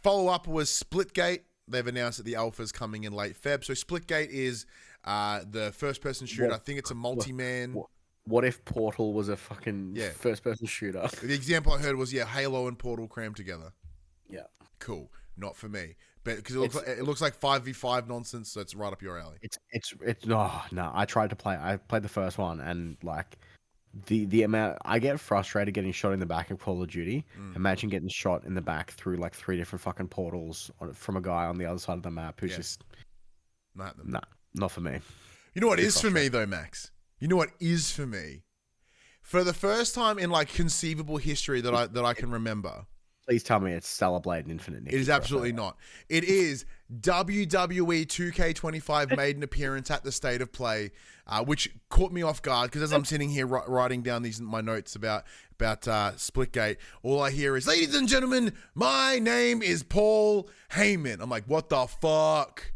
Follow-up was Splitgate. They've announced that the alpha is coming in late Feb. So Splitgate is the first-person shooter. I think it's a multi-man... What if Portal was a fucking first-person shooter? The example I heard was, Halo and Portal crammed together. Yeah. Cool. Not for me. But because it looks like 5v5 nonsense, so it's right up your alley. It's no. I tried to play. I played the first one, and like the amount I get frustrated getting shot in the back in Call of Duty. Imagine getting shot in the back through like 3 different fucking portals from a guy on the other side of the map who's just not for me. You know what is for me though, Max? You know what is for me? For the first time in like conceivable history that I can remember. Please tell me it's Stellar Blade and Infinite Nikki. It is absolutely not. It is WWE 2K25 made an appearance at the State of Play, which caught me off guard because as I'm sitting here writing down my notes about Splitgate, all I hear is, ladies and gentlemen, my name is Paul Heyman. I'm like, what the fuck?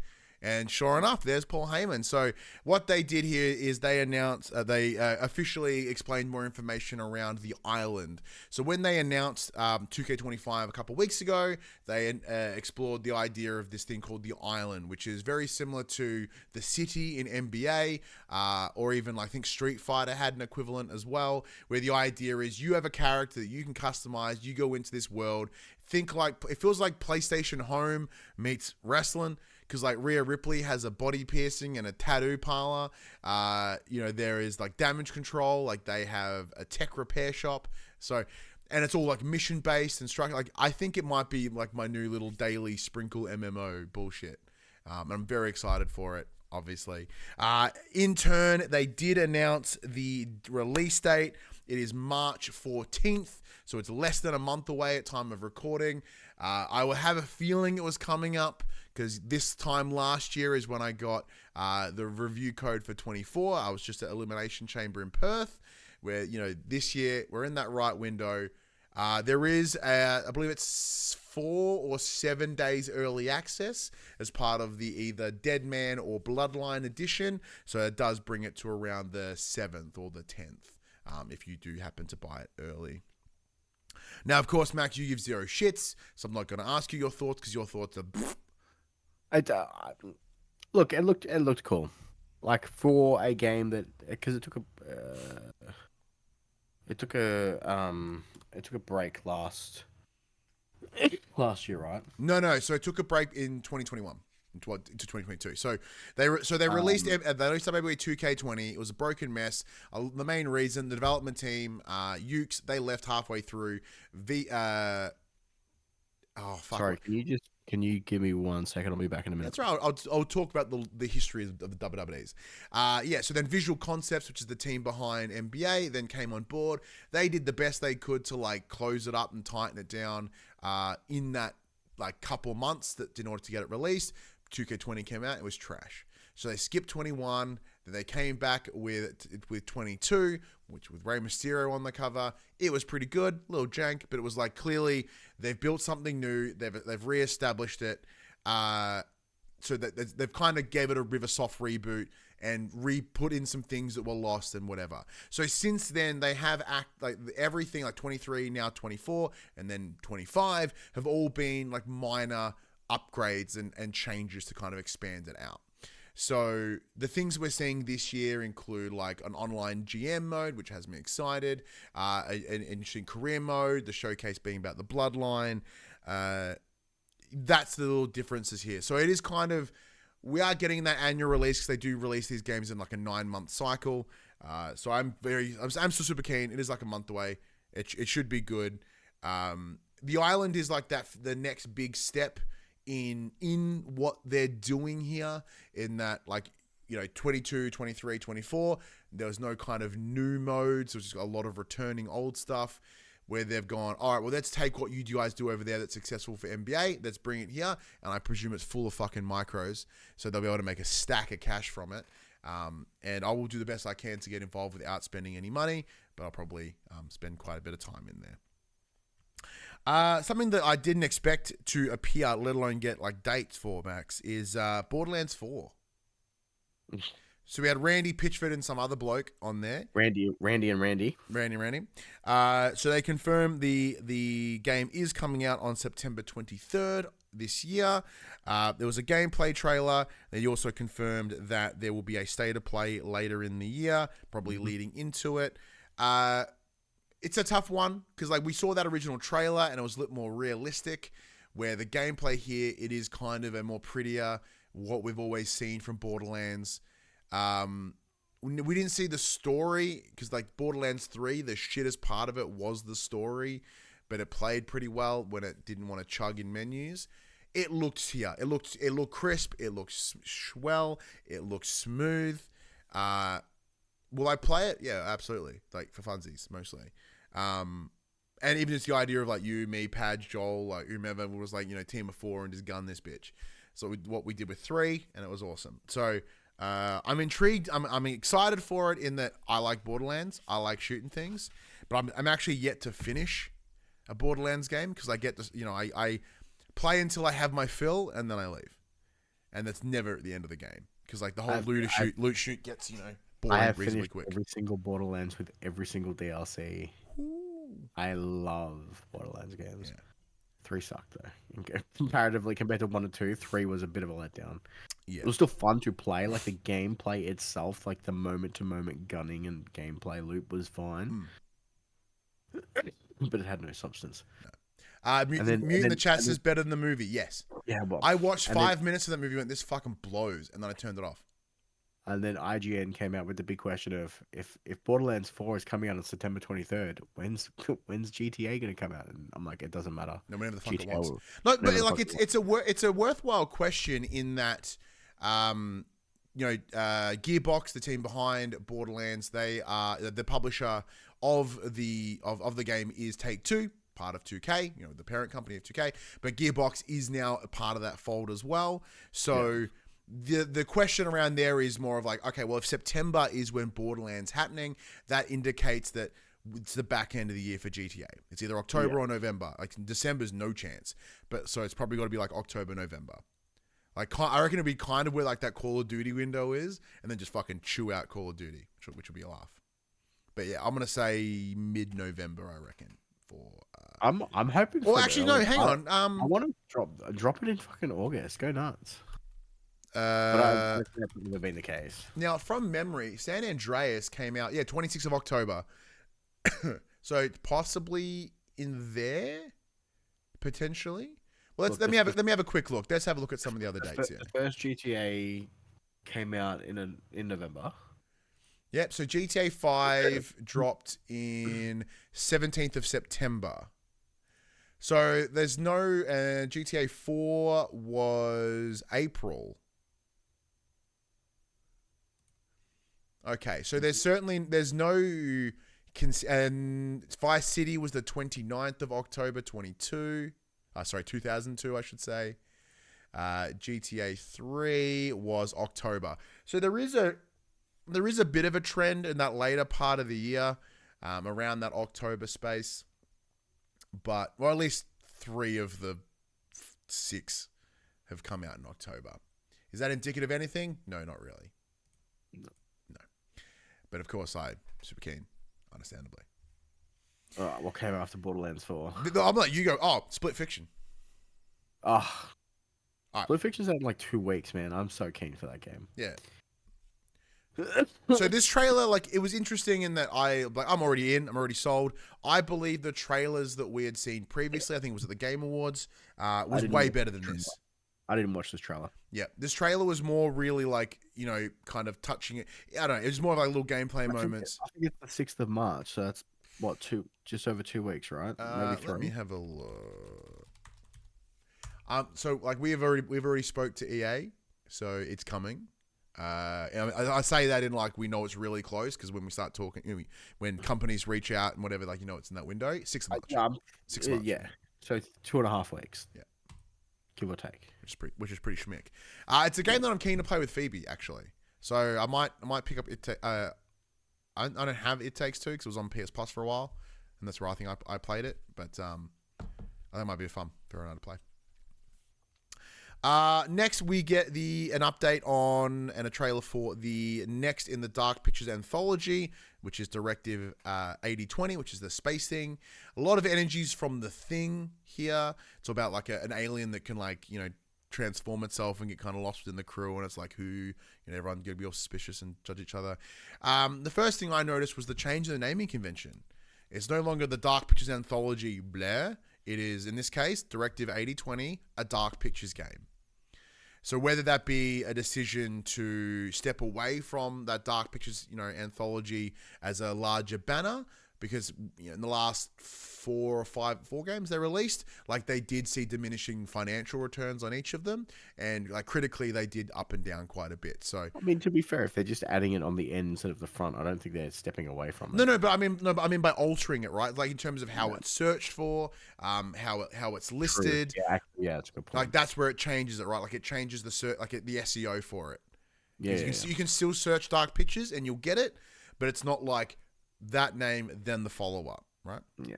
And sure enough, there's Paul Heyman. So what they did here is they announced, they officially explained more information around the island. So when they announced 2K25 a couple of weeks ago, they explored the idea of this thing called the island, which is very similar to the city in NBA, or even I think Street Fighter had an equivalent as well, where the idea is you have a character that you can customize, you go into this world, it feels like PlayStation Home meets wrestling. Because like Rhea Ripley has a body piercing and a tattoo parlor. There is like damage control. Like they have a tech repair shop. So, and it's all like mission based and structured. Like I think it might be like my new little daily sprinkle MMO bullshit. And I'm very excited for it. Obviously, in turn, they did announce the release date. It is March 14th, so it's less than a month away at time of recording. I will have a feeling it was coming up because this time last year is when I got the review code for 24. I was just at Elimination Chamber in Perth, where, this year we're in that right window. There is, I believe it's 4 or 7 days early access as part of the either Dead Man or Bloodline edition. So it does bring it to around the 7th or the 10th if you do happen to buy it early. Now, of course, Max, you give zero shits, so I'm not going to ask you your thoughts because your thoughts are... Look, it looked cool. Like for a game that, because it took a break last year, right? No. So it took a break in 2021 into 2022. So they released maybe 2K20. It was a broken mess. The main reason, the development team, Ukes, they left halfway through. Sorry, can you give me 1 second? I'll be back in a minute. That's right. I'll talk about the history of the WWEs. So then Visual Concepts, which is the team behind NBA, then came on board. They did the best they could to like close it up and tighten it down in that like couple months in order to get it released. 2K20 came out, it was trash. So they skipped 21, then they came back with 22, which with Rey Mysterio on the cover. It was pretty good, a little jank, but it was like clearly they've built something new, they've re-established it, so that they've kind of gave it a bit of a soft reboot and re-put in some things that were lost and whatever. So since then, they have everything like 23, now 24, and then 25 have all been like minor upgrades and changes to kind of expand it out. So the things we're seeing this year include like an online GM mode, which has me excited, an interesting career mode, the showcase being about the bloodline, that's the little differences here. So it is kind of, we are getting that annual release because they do release these games in like a 9-month cycle. So I'm still super keen. It is like a month away. It should be good. The island is like that, the next big step in what they're doing here, in that, like, 22, 23, 24, there was no kind of new modes. There was just a lot of returning old stuff where they've gone, all right, well, let's take what you guys do over there that's successful for NBA, let's bring it here, and I presume it's full of fucking micros, so they'll be able to make a stack of cash from it. And I will do the best I can to get involved without spending any money, but I'll probably spend quite a bit of time in there. Something that I didn't expect to appear, let alone get like dates for, Max, is Borderlands 4. So we had Randy Pitchford and some other bloke on there. Randy. So they confirmed the game is coming out on September 23rd this year. There was a gameplay trailer. They also confirmed that there will be a state of play later in the year, probably leading into it. It's a tough one because, like, we saw that original trailer and it was a little more realistic, where the gameplay here, it is kind of a more prettier, what we've always seen from Borderlands. We didn't see the story because, like, Borderlands 3, the shittest part of it was the story, but it played pretty well when it didn't want to chug in menus. It looked here. It looked crisp. It looks swell. It looks smooth. Will I play it? Yeah, absolutely. Like, for funsies, mostly. And even just the idea of, like, you, me, Padge, Joel, like, whomever was like, team of 4 and just gun this bitch. So what we did with 3, and it was awesome. So I'm intrigued. I'm excited for it in that I like Borderlands. I like shooting things, but I'm actually yet to finish a Borderlands game because I get this. I play until I have my fill and then I leave, and that's never at the end of the game because, like, the whole loot shoot gets boring. I have reasonably finished quick. every single Borderlands with every single DLC. Ooh. I love Borderlands games. Yeah. 3 sucked though. Comparatively, compared to 1 and 2, 3 was a bit of a letdown. Yeah. It was still fun to play. Like, the gameplay itself, like the moment-to-moment gunning and gameplay loop was fine. But it had no substance. No. Mute in the chat says better than the movie. Yes. Yeah, well, I watched 5 minutes of that movie and went, this fucking blows, and then I turned it off. And then IGN came out with the big question of if Borderlands 4 is coming out on September 23rd, when's GTA going to come out? And I'm like, it doesn't matter. No, whenever the fuck it wants. No, but like it's a worthwhile question in that, Gearbox, the team behind Borderlands, they are the publisher of the game is Take-Two, part of 2K, the parent company of 2K, but Gearbox is now a part of that fold as well. So. Yeah. The question around there is more of like, okay, well, if September is when Borderlands happening, that indicates that it's the back end of the year for GTA. It's either October or November. Like, December's no chance. But so it's probably got to be like October, November. Like, I reckon it'd be kind of where like that Call of Duty window is, and then just fucking chew out Call of Duty, which would be a laugh. But yeah, I'm gonna say mid-November, I reckon. For I'm hoping. Well, actually, no. Hang on. I want to drop it in fucking August. Go nuts. But that's never been the case. Now, from memory, San Andreas came out, 26th of October. So possibly in there, potentially. Well, let me have a quick look. Let's have a look at some of the other dates. The first GTA came out in November. Yep. So GTA 5 dropped in 17th of September. So there's no GTA 4 was April. Okay, so there's no, and Vice City was the 29th of October, 2002, I should say. GTA 3 was October. So there is a bit of a trend in that later part of the year, around that October space, but, well, at least 3 of the 6 have come out in October. Is that indicative of anything? No, not really. But of course, I'm super keen, understandably. All right, what came after Borderlands 4? I'm like, you go, Split Fiction. Split Fiction's out in like 2 weeks, man. I'm so keen for that game. Yeah. So this trailer, like, it was interesting in that I'm already in, I'm already sold. I believe the trailers that we had seen previously, I think it was at the Game Awards, was way better than this. I didn't watch this trailer. Yeah, this trailer was more really like, kind of touching it. I don't know, it was more of like little gameplay moments. I think it's the 6th of March, so that's what, just over 2 weeks, right? Maybe 3. Let me have a look. So like we've already spoke to EA, so it's coming. And I say that in like we know it's really close because when we start talking, when companies reach out and whatever, like it's in that window. 6th of March. 6 months. Yeah. So 2.5 weeks. Yeah. Give or take. Which is pretty schmick. It's a game that I'm keen to play with Phoebe actually. So I might pick up it. I don't have It Takes Two because it was on PS Plus for a while, and that's where I think I played it. But I think it might be fun for everyone to play. Next, we get an update on and a trailer for the next in the Dark Pictures anthology, which is Directive 8020, which is the space thing. A lot of energies from The Thing here. It's about like an alien that can transform itself and get kind of lost within the crew, and it's like everyone's gonna be all suspicious and judge each other. The first thing I noticed was the change in the naming convention. It's no longer the Dark Pictures anthology Blair. It is, in this case, Directive 8020, a Dark Pictures game. So whether that be a decision to step away from that Dark Pictures, anthology as a larger banner, because in the last 4 games they released, like they did see diminishing financial returns on each of them, and like critically they did up and down quite a bit. So I mean, to be fair, if they're just adding it on the end instead of the front, I don't think they're stepping away from it. No, but I mean by altering it, right? Like in terms of how it's searched for, how it's listed. True. Yeah, it's a good point. Like that's where it changes it, right? Like it changes the the SEO for it. Yeah, you can still search Dark Pictures and you'll get it, but it's not like that name then the follow-up, right? Yeah.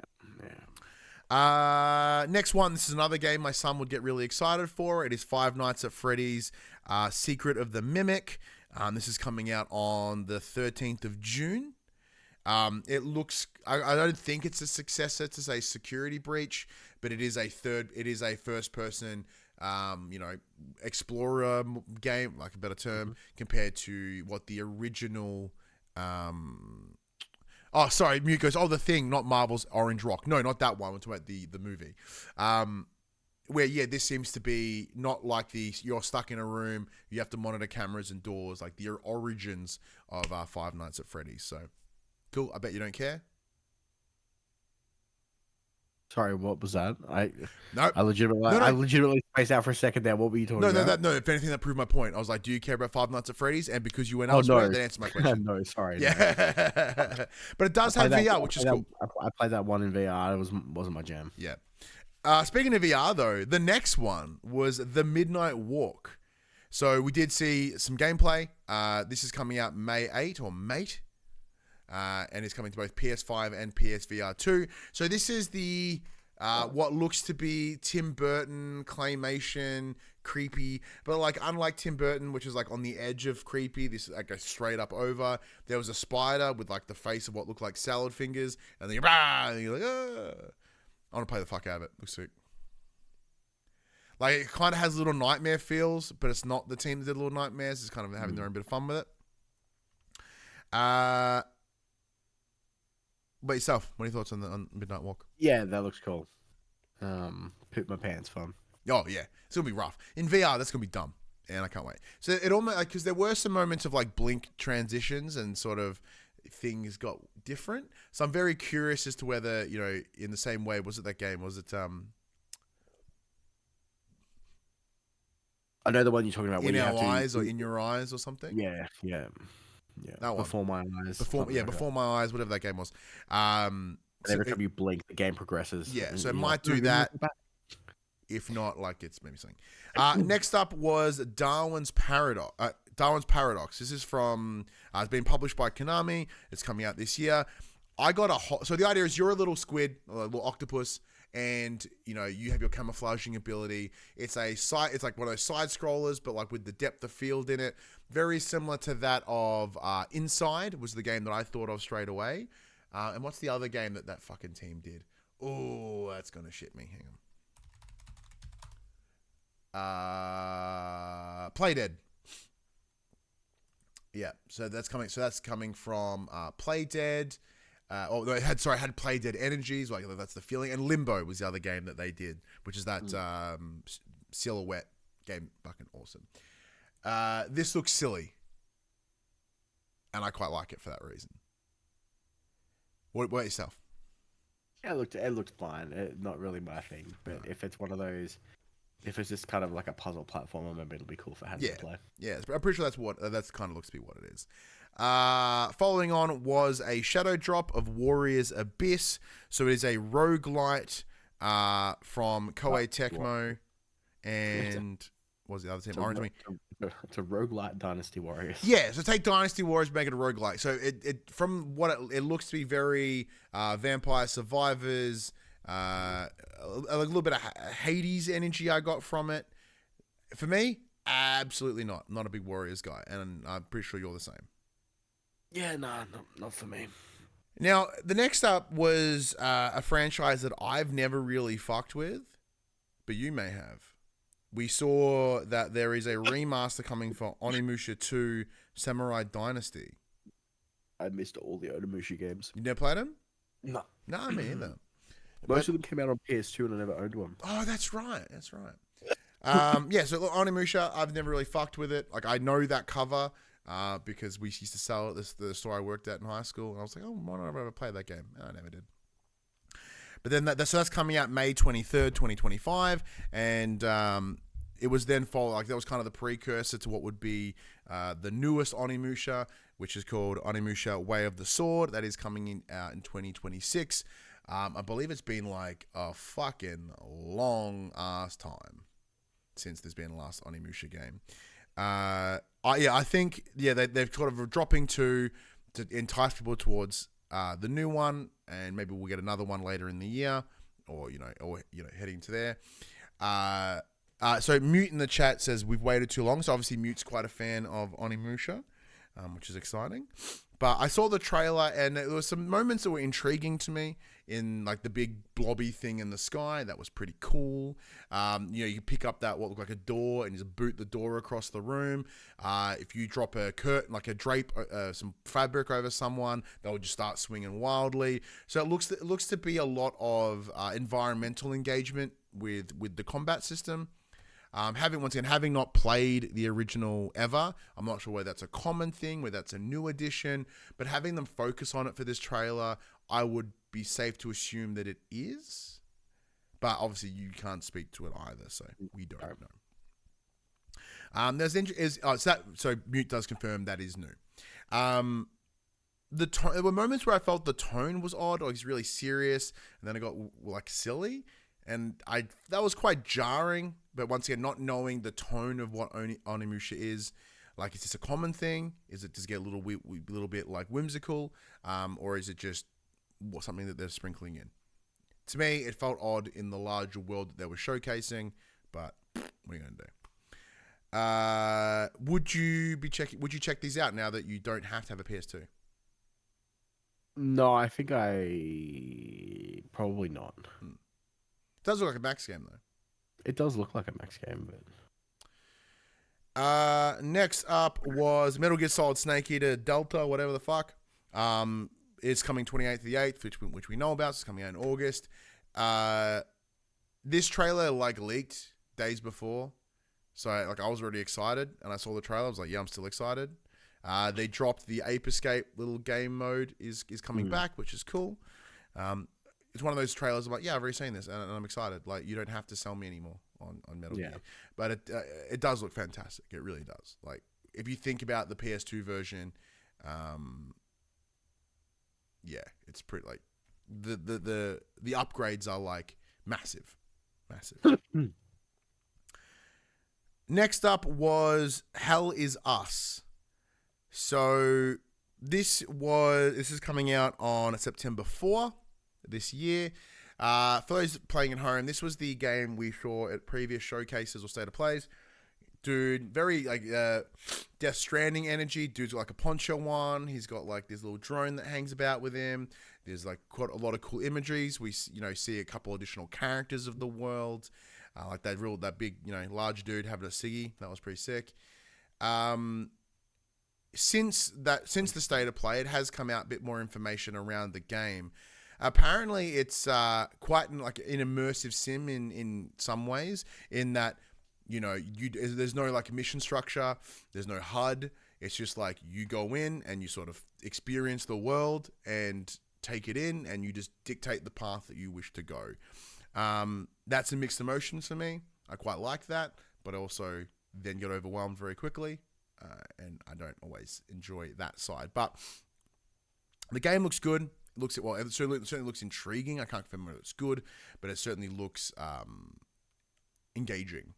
Next one, this is another game my son would get really excited for. It is Five Nights at Freddy's Secret of the Mimic. This is coming out on the 13th of June. It looks, I don't think it's a successor to say Security Breach, but it is a first person explorer game, like a better term, compared to what the original oh, sorry, Mute goes, The Thing, not Marvel's Orange Rock. No, not that one. We're talking about the movie. Where, this seems to be not like you're stuck in a room, you have to monitor cameras and doors, like the origins of Five Nights at Freddy's. So, cool. I bet you don't care. Sorry, what was that? I legitimately I legitimately spaced out for a second there. What were you talking about? No. If anything, that proved my point. I was like, do you care about Five Nights at Freddy's? And because you went elsewhere, that answered my question. No, sorry. Yeah. But it does have VR, which is cool. I played that one in VR. It wasn't my jam. Yeah. Speaking of VR, though, the next one was The Midnight Walk. So we did see some gameplay. This is coming out May 8 or Mate. And it's coming to both PS5 and PSVR 2. So this is the what looks to be Tim Burton claymation, creepy, but like unlike Tim Burton, which is like on the edge of creepy, this like goes straight up over. There was a spider with like the face of what looked like salad fingers, and then you're like, I want to play the fuck out of it. Looks sick. Like it kind of has little nightmare feels, but it's not the team that did Little Nightmares. It's kind of having their own bit of fun with it. But yourself, what are your thoughts on Midnight Walk? Yeah, that looks cool. Poop my pants fun. Oh yeah, it's gonna be rough in VR. That's gonna be dumb, and I can't wait. So it almost because there were some moments of like blink transitions and sort of things got different. So I'm very curious as to whether in the same way was it that game? Was it I know the one you're talking about. In Our Eyes or In Your Eyes or something? Yeah. That one. Before My Eyes. Before My Eyes, whatever that game was. Every time you blink, the game progresses. Yeah, so it might do that. If not, like it's maybe something. Next up was Darwin's Paradox. This is from. It's been published by Konami. It's coming out this year. I got so the idea is you're a little squid, a little octopus, and you have your camouflaging ability. It's like one of those side scrollers, but like with the depth of field in it. Very similar to that of Inside was the game that I thought of straight away. And what's the other game that fucking team did? Oh, that's gonna shit me. Hang on. Playdead. Yeah, so that's coming. So that's coming from Playdead. It had Playdead Energies. Like that's the feeling. And Limbo was the other game that they did, which is that silhouette game. Fucking awesome. This looks silly, and I quite like it for that reason. What about yourself? Yeah, it looked fine. Not really my thing, but if it's one of those, if it's just kind of like a puzzle platformer, maybe it'll be cool for having to play. Yeah, I'm pretty sure that's kind of looks to be what it is. Following on was a shadow drop of Warriors Abyss. So it is a roguelite from Koei Tecmo, and what was the other team? Orange. It's a roguelite Dynasty Warriors. Yeah, so take Dynasty Warriors, make it a roguelike. So it from what it looks to be very Vampire Survivors, a little bit of Hades energy I got from it. For me, absolutely not. Not a big Warriors guy, and I'm pretty sure you're the same. Yeah, not for me. Now, the next up was a franchise that I've never really fucked with, but you may have. We saw that there is a remaster coming for Onimusha 2 Samurai Dynasty. I missed all the Onimusha games. You never played them? No. No, me either. Most of them came out on PS2 and I never owned one. Oh, that's right. Yeah, so Onimusha, I've never really fucked with it. Like, I know that cover because we used to sell it at the store I worked at in high school. And I was like, oh, why not have ever played that game? I never did. But then that's coming out May 23rd, 2025. And it was then followed, like, that was kind of the precursor to what would be the newest Onimusha, which is called Onimusha Way of the Sword. That is coming out in 2026. I believe it's been like a fucking long ass time since there's been a last Onimusha game. I think they're sort of dropping to entice people towards the new one, and maybe we'll get another one later in the year, or heading to there. So Mute in the chat says we've waited too long. So obviously Mute's quite a fan of Onimusha, which is exciting. But I saw the trailer, and there were some moments that were intriguing to me. In like the big blobby thing in the sky, that was pretty cool. You pick up that what looked like a door and just boot the door across the room. If you drop a curtain, like a drape, some fabric over someone, they'll just start swinging wildly. So it looks to be a lot of environmental engagement with the combat system. Having not played the original ever, I'm not sure whether that's a common thing, whether that's a new addition, but having them focus on it for this trailer, I would be safe to assume that it is. But obviously you can't speak to it either, so we don't know. So Mute does confirm that is new. There were moments where I felt the tone was odd, or it's really serious, and then it got like silly. And that was quite jarring, but once again, not knowing the tone of what Onimusha is, like, is this a common thing? Is it just get a little bit like whimsical, or is it just something that they're sprinkling in? To me, it felt odd in the larger world that they were showcasing, but what are you gonna do? Would you check these out now that you don't have to have a PS2? No, I think I probably not. It does look like a Max game, though. It does look like a Max game, but... next up was Metal Gear Solid Snake Eater Delta, whatever the fuck. It's coming 28th of the 8th, which we know about. It's coming out in August. This trailer, leaked days before. So, I was already excited, and I saw the trailer. I was like, yeah, I'm still excited. They dropped the Ape Escape little game mode is coming back, which is cool. It's one of those trailers. I'm like, yeah, I've already seen this, and I'm excited. Like, you don't have to sell me anymore on Metal Gear. But it does look fantastic. It really does. Like, if you think about the PS2 version, it's pretty, like, the upgrades are, like, massive. Next up was Hell Is Us. So this is coming out on September 4 this year. For those playing at home, this was the game we saw at previous showcases or state of plays. Dude, very Death Stranding energy. Dude's got like a poncho on. He's got like this little drone that hangs about with him. There's like quite a lot of cool imageries. We see a couple additional characters of the world, like that big large dude having a ciggy. That was pretty sick. since the state of play, it has come out a bit more information around the game. Apparently, it's quite like an immersive sim in some ways. In that, there's no like mission structure, there's no HUD. It's just like you go in and you sort of experience the world and take it in, and you just dictate the path that you wish to go. That's a mixed emotions for me. I quite like that, but also then get overwhelmed very quickly, and I don't always enjoy that side. But the game looks good. It certainly looks intriguing. I can't confirm whether it's good, but it certainly looks engaging.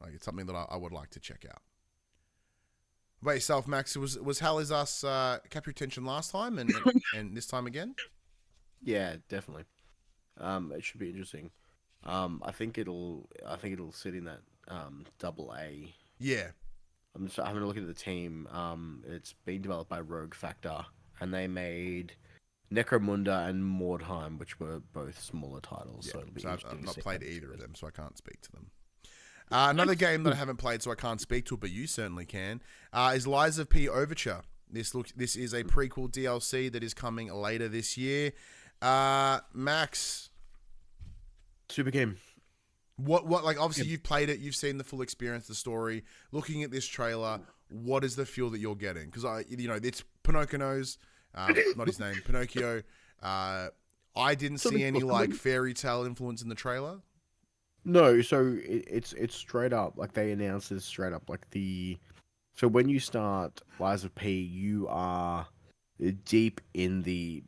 Like it's something that I would like to check out. By yourself, Max, was Hell Is Us capture attention last time and this time again? Yeah, definitely. It should be interesting. I think it'll sit in that double A. Yeah. I'm just having a look at the team. It's being developed by Rogue Factor, and they made Necromunda and Mordheim, which were both smaller titles. Yeah. So it'll be I've not played either of them, so I can't speak to them. Another game that I haven't played, so I can't speak to it, but you certainly can, is Lies of P Overture. This is a prequel DLC that is coming later this year. Max, super game. What like obviously you've played it, you've seen the full experience, the story. Looking at this trailer, what is the feel that you're getting? Because it's Pinocchio's, not his name, Pinocchio. I didn't see any like fairy tale influence in the trailer. No, so it's straight up, like they announced this straight up, like so when you start Lies of P, you are deep in the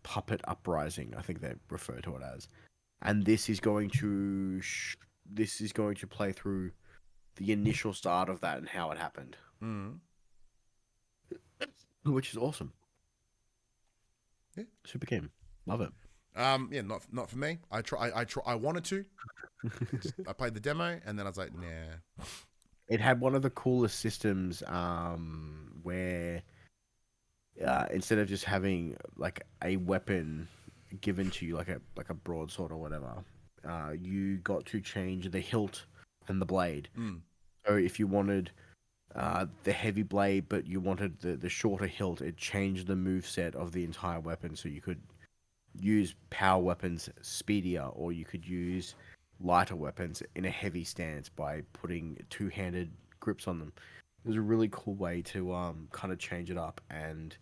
puppet uprising, I think they refer to it as, and this is going to play through the initial start of that and how it happened, which is awesome. Yeah, super game, love it. Yeah, not for me. I wanted to. I played the demo and then I was like, nah. It had one of the coolest systems, where instead of just having like a weapon given to you, like a broadsword or whatever, you got to change the hilt and the blade. So if you wanted the heavy blade, but you wanted the shorter hilt, it changed the moveset of the entire weapon, so you could use power weapons speedier, or you could use lighter weapons in a heavy stance by putting two-handed grips on them. It was a really cool way to kind of change it up and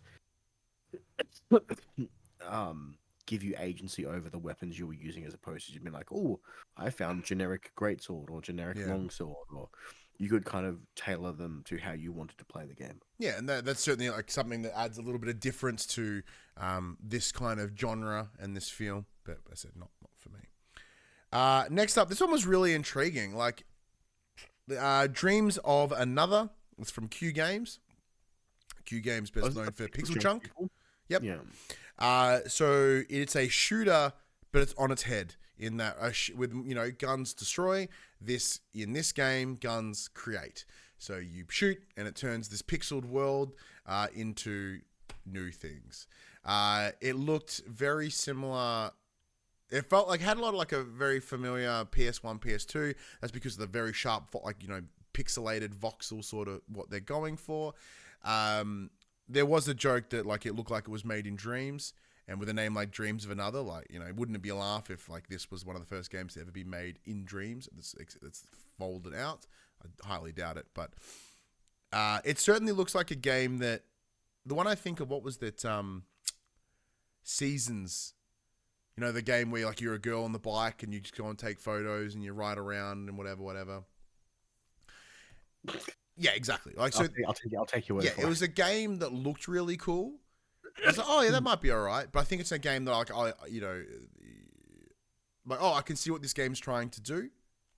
give you agency over the weapons you were using, as opposed to just being like, oh, I found generic greatsword or generic longsword, or you could kind of tailor them to how you wanted to play the game. Yeah, and that's certainly like something that adds a little bit of difference to this kind of genre and this feel. But I said not for me. Next up, this one was really intriguing. Like, Dreams of Another. It's from Q Games. Q Games best known for Pixel Chunk. Yep. Yeah. So it's a shooter, but it's on its head. In that, with guns destroy. In this game, guns create. So you shoot, and it turns this pixeled world into new things. It looked very similar. It felt like it had a lot of like a very familiar PS1, PS2. That's because of the very sharp, pixelated voxel sort of what they're going for. There was a joke that like it looked like it was made in Dreams. And with a name like Dreams of Another, wouldn't it be a laugh if like this was one of the first games to ever be made in Dreams? It's folded out. I highly doubt it, but it certainly looks like a game that the one I think of. What was that? Seasons. The game where like you're a girl on the bike and you just go and take photos and you ride around and whatever. Yeah, exactly. Like so, I'll take your word. Yeah, it was a game that looked really cool. I was like, oh yeah, that might be all right. But I think it's a game that I can see what this game's trying to do.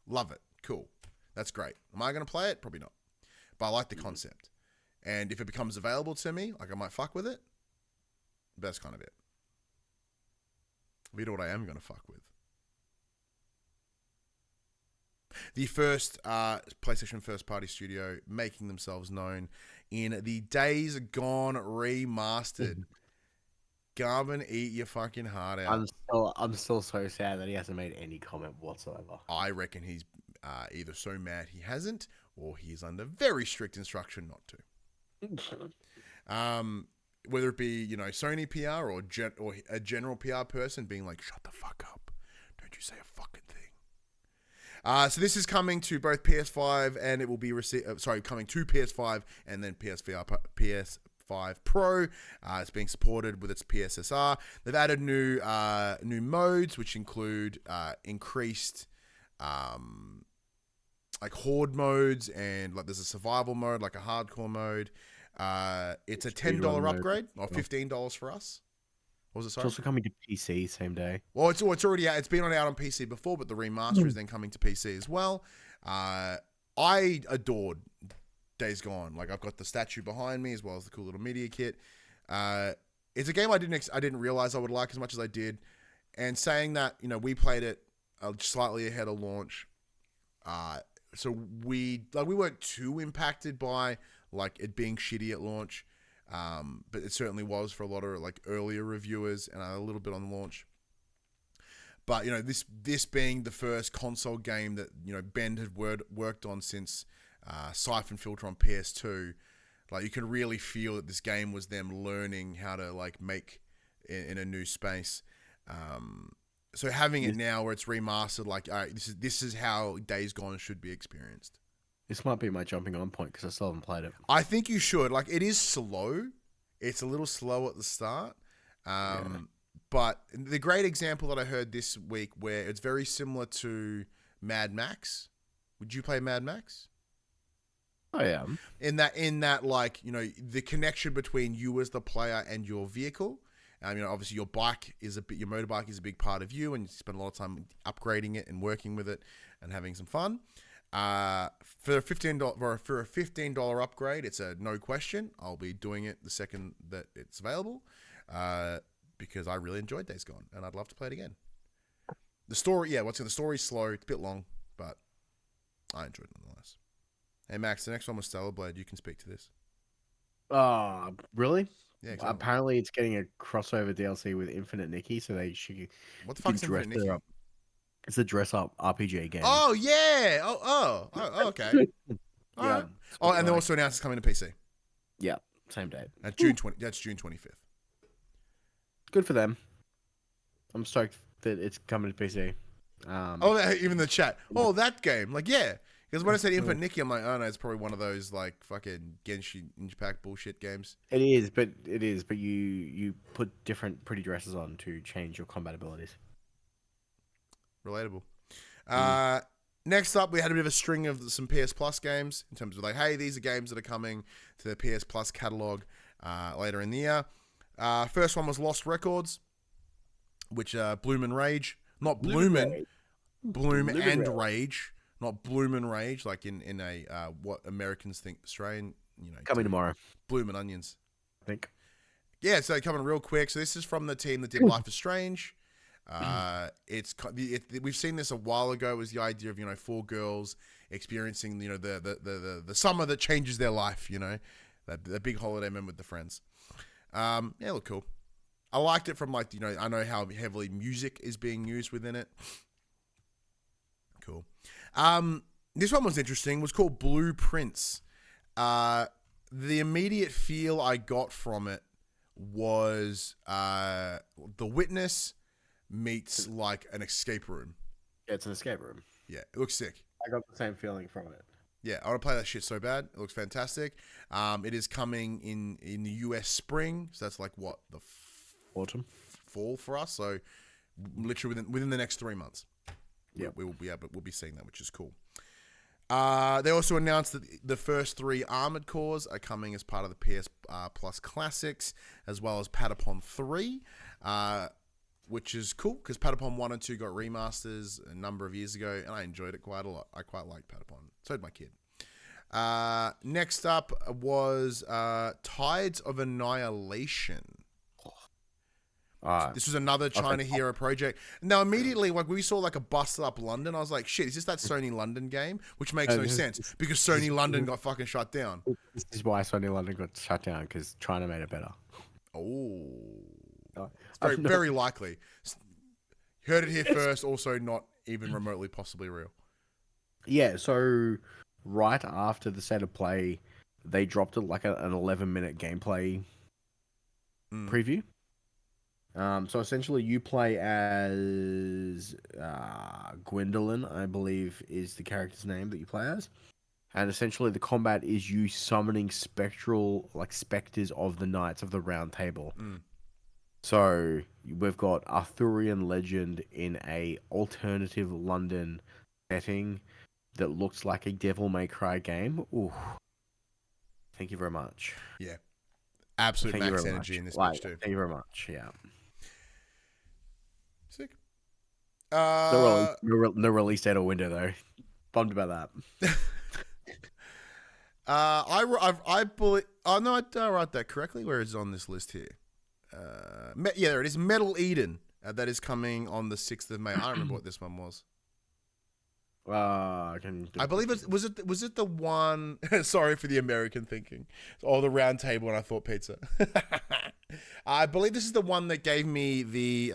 Love it. Cool. That's great. Am I going to play it? Probably not. But I like the concept. And if it becomes available to me, like I might fuck with it. But that's kind of it. You know what I am going to fuck with? The first PlayStation first-party studio making themselves known in the Days Gone remastered. Garvin, eat your fucking heart out. I'm still so sad that he hasn't made any comment whatsoever. I reckon he's either so mad he hasn't, or he is under very strict instruction not to. Whether it be, you know, Sony PR or a general PR person being like, shut the fuck up. Don't you say a fucking thing. So this is coming to both PS5 and it will be coming to PS5 and then PS5 Pro. It's being supported with its PSSR. They've added new modes, which include increased like horde modes, and like there's a survival mode, like a hardcore mode. It's a $10 upgrade or $15 for us. What was it? Sorry? It's also coming to PC same day. Well, it's already out. It's been out on PC before, but the remaster is then coming to PC as well. I adored Days Gone. Like, I've got the statue behind me as well as the cool little media kit. It's a game I didn't realize I would like as much as I did. And saying that, you know, we played it slightly ahead of launch. So we weren't too impacted by like it being shitty at launch. But it certainly was for a lot of like earlier reviewers and a little bit on launch. But, you know, this being the first console game that, you know, Ben had worked on since Siphon Filter on PS2, like you can really feel that this game was them learning how to like make in a new space. So having it now where it's remastered, like, all right, this is how Days Gone should be experienced. This might be my jumping on point because I still haven't played it. I think you should. Like, it is slow. It's a little slow at the start. But the great example that I heard this week where it's very similar to Mad Max. Would you play Mad Max? I am. In that, like, you know, the connection between you as the player and your vehicle. You know, obviously your motorbike is a big part of you, and you spend a lot of time upgrading it and working with it and having some fun. For a $15 upgrade, it's a no question. I'll be doing it the second that it's available, because I really enjoyed Days Gone and I'd love to play it again. The story, the story's slow, it's a bit long, but I enjoyed it nonetheless. Hey Max, the next one was Stellar Blade. You can speak to this. Really? Yeah, exactly. Apparently it's getting a crossover DLC with Infinite Nikki, so they should. What the fuck's Infinite Nikki? It's a dress-up RPG game. Oh yeah. Oh okay. All right. Oh, and they also announced it's coming to PC. Yeah, same date. That's June 25th. Good for them. I'm stoked that it's coming to PC. Even the chat. Oh, that game. Like, yeah. Because when I said Infinite Nikki, I'm like, oh no, it's probably one of those like fucking Genshin Impact bullshit games. It is, but you put different pretty dresses on to change your combat abilities. Relatable. Next up, we had a bit of a string of some PS Plus games in terms of like, hey, these are games that are coming to the PS Plus catalog later in the year. First one was Lost Records, which Bloom and Rage, not Bloomin', Bloom and Rage, not Bloom and Rage, like in a what Americans think Australian, you know, coming tomorrow. Bloom and Onions, I think. Yeah, so coming real quick. So this is from the team that did Life is Strange. We've seen this a while ago. It was the idea of, you know, 4 girls experiencing, you know, the summer that changes their life, you know, the big holiday moment with the friends. Yeah, look cool. I liked it from, like, you know, I know how heavily music is being used within it. Cool. This one was interesting. It was called Blueprints. The immediate feel I got from it was The Witness meets like an escape room. Yeah, it's an escape room. Yeah, it looks sick. I got the same feeling from it. Yeah, I want to play that shit so bad. It looks fantastic. It is coming in the US spring, so that's like what, the autumn, fall for us. So literally within the next 3 months, yeah, we'll be seeing that, which is cool. They also announced that the first 3 Armored Cores are coming as part of the PS Plus Classics, as well as Patapon 3. Which is cool because Patapon 1 and 2 got remasters a number of years ago, and I enjoyed it quite a lot. I quite liked Patapon. So did my kid. Next up was Tides of Annihilation. This was another China Hero project. Now, immediately, like we saw like a busted up London, I was like, shit, is this that Sony London game? Which makes no sense because Sony London got fucking shut down. This is why Sony London got shut down, because China made it better. Oh. It's very likely. Heard it here first. Also, not even remotely possibly real. Yeah. So, right after the State of Play they dropped an 11-minute gameplay preview. So essentially, you play as Gwendolyn, I believe, is the character's name that you play as. And essentially, the combat is you summoning specters of the Knights of the Round Table. So we've got Arthurian legend in a alternative London setting that looks like a Devil May Cry game. Ooh. Thank you very much. Yeah. Absolute max energy in this bitch too. Thank you very much, yeah. Sick. No release date or window though. Bummed about that. I believe. Oh no, I did write that correctly. Where is it on this list here? Yeah, there it is. Metal Eden. That is coming on the 6th of May. I don't remember what this one was. I believe it was it the one. Sorry for the American thinking. Oh, the round table, and I thought pizza. I believe this is the one that gave me the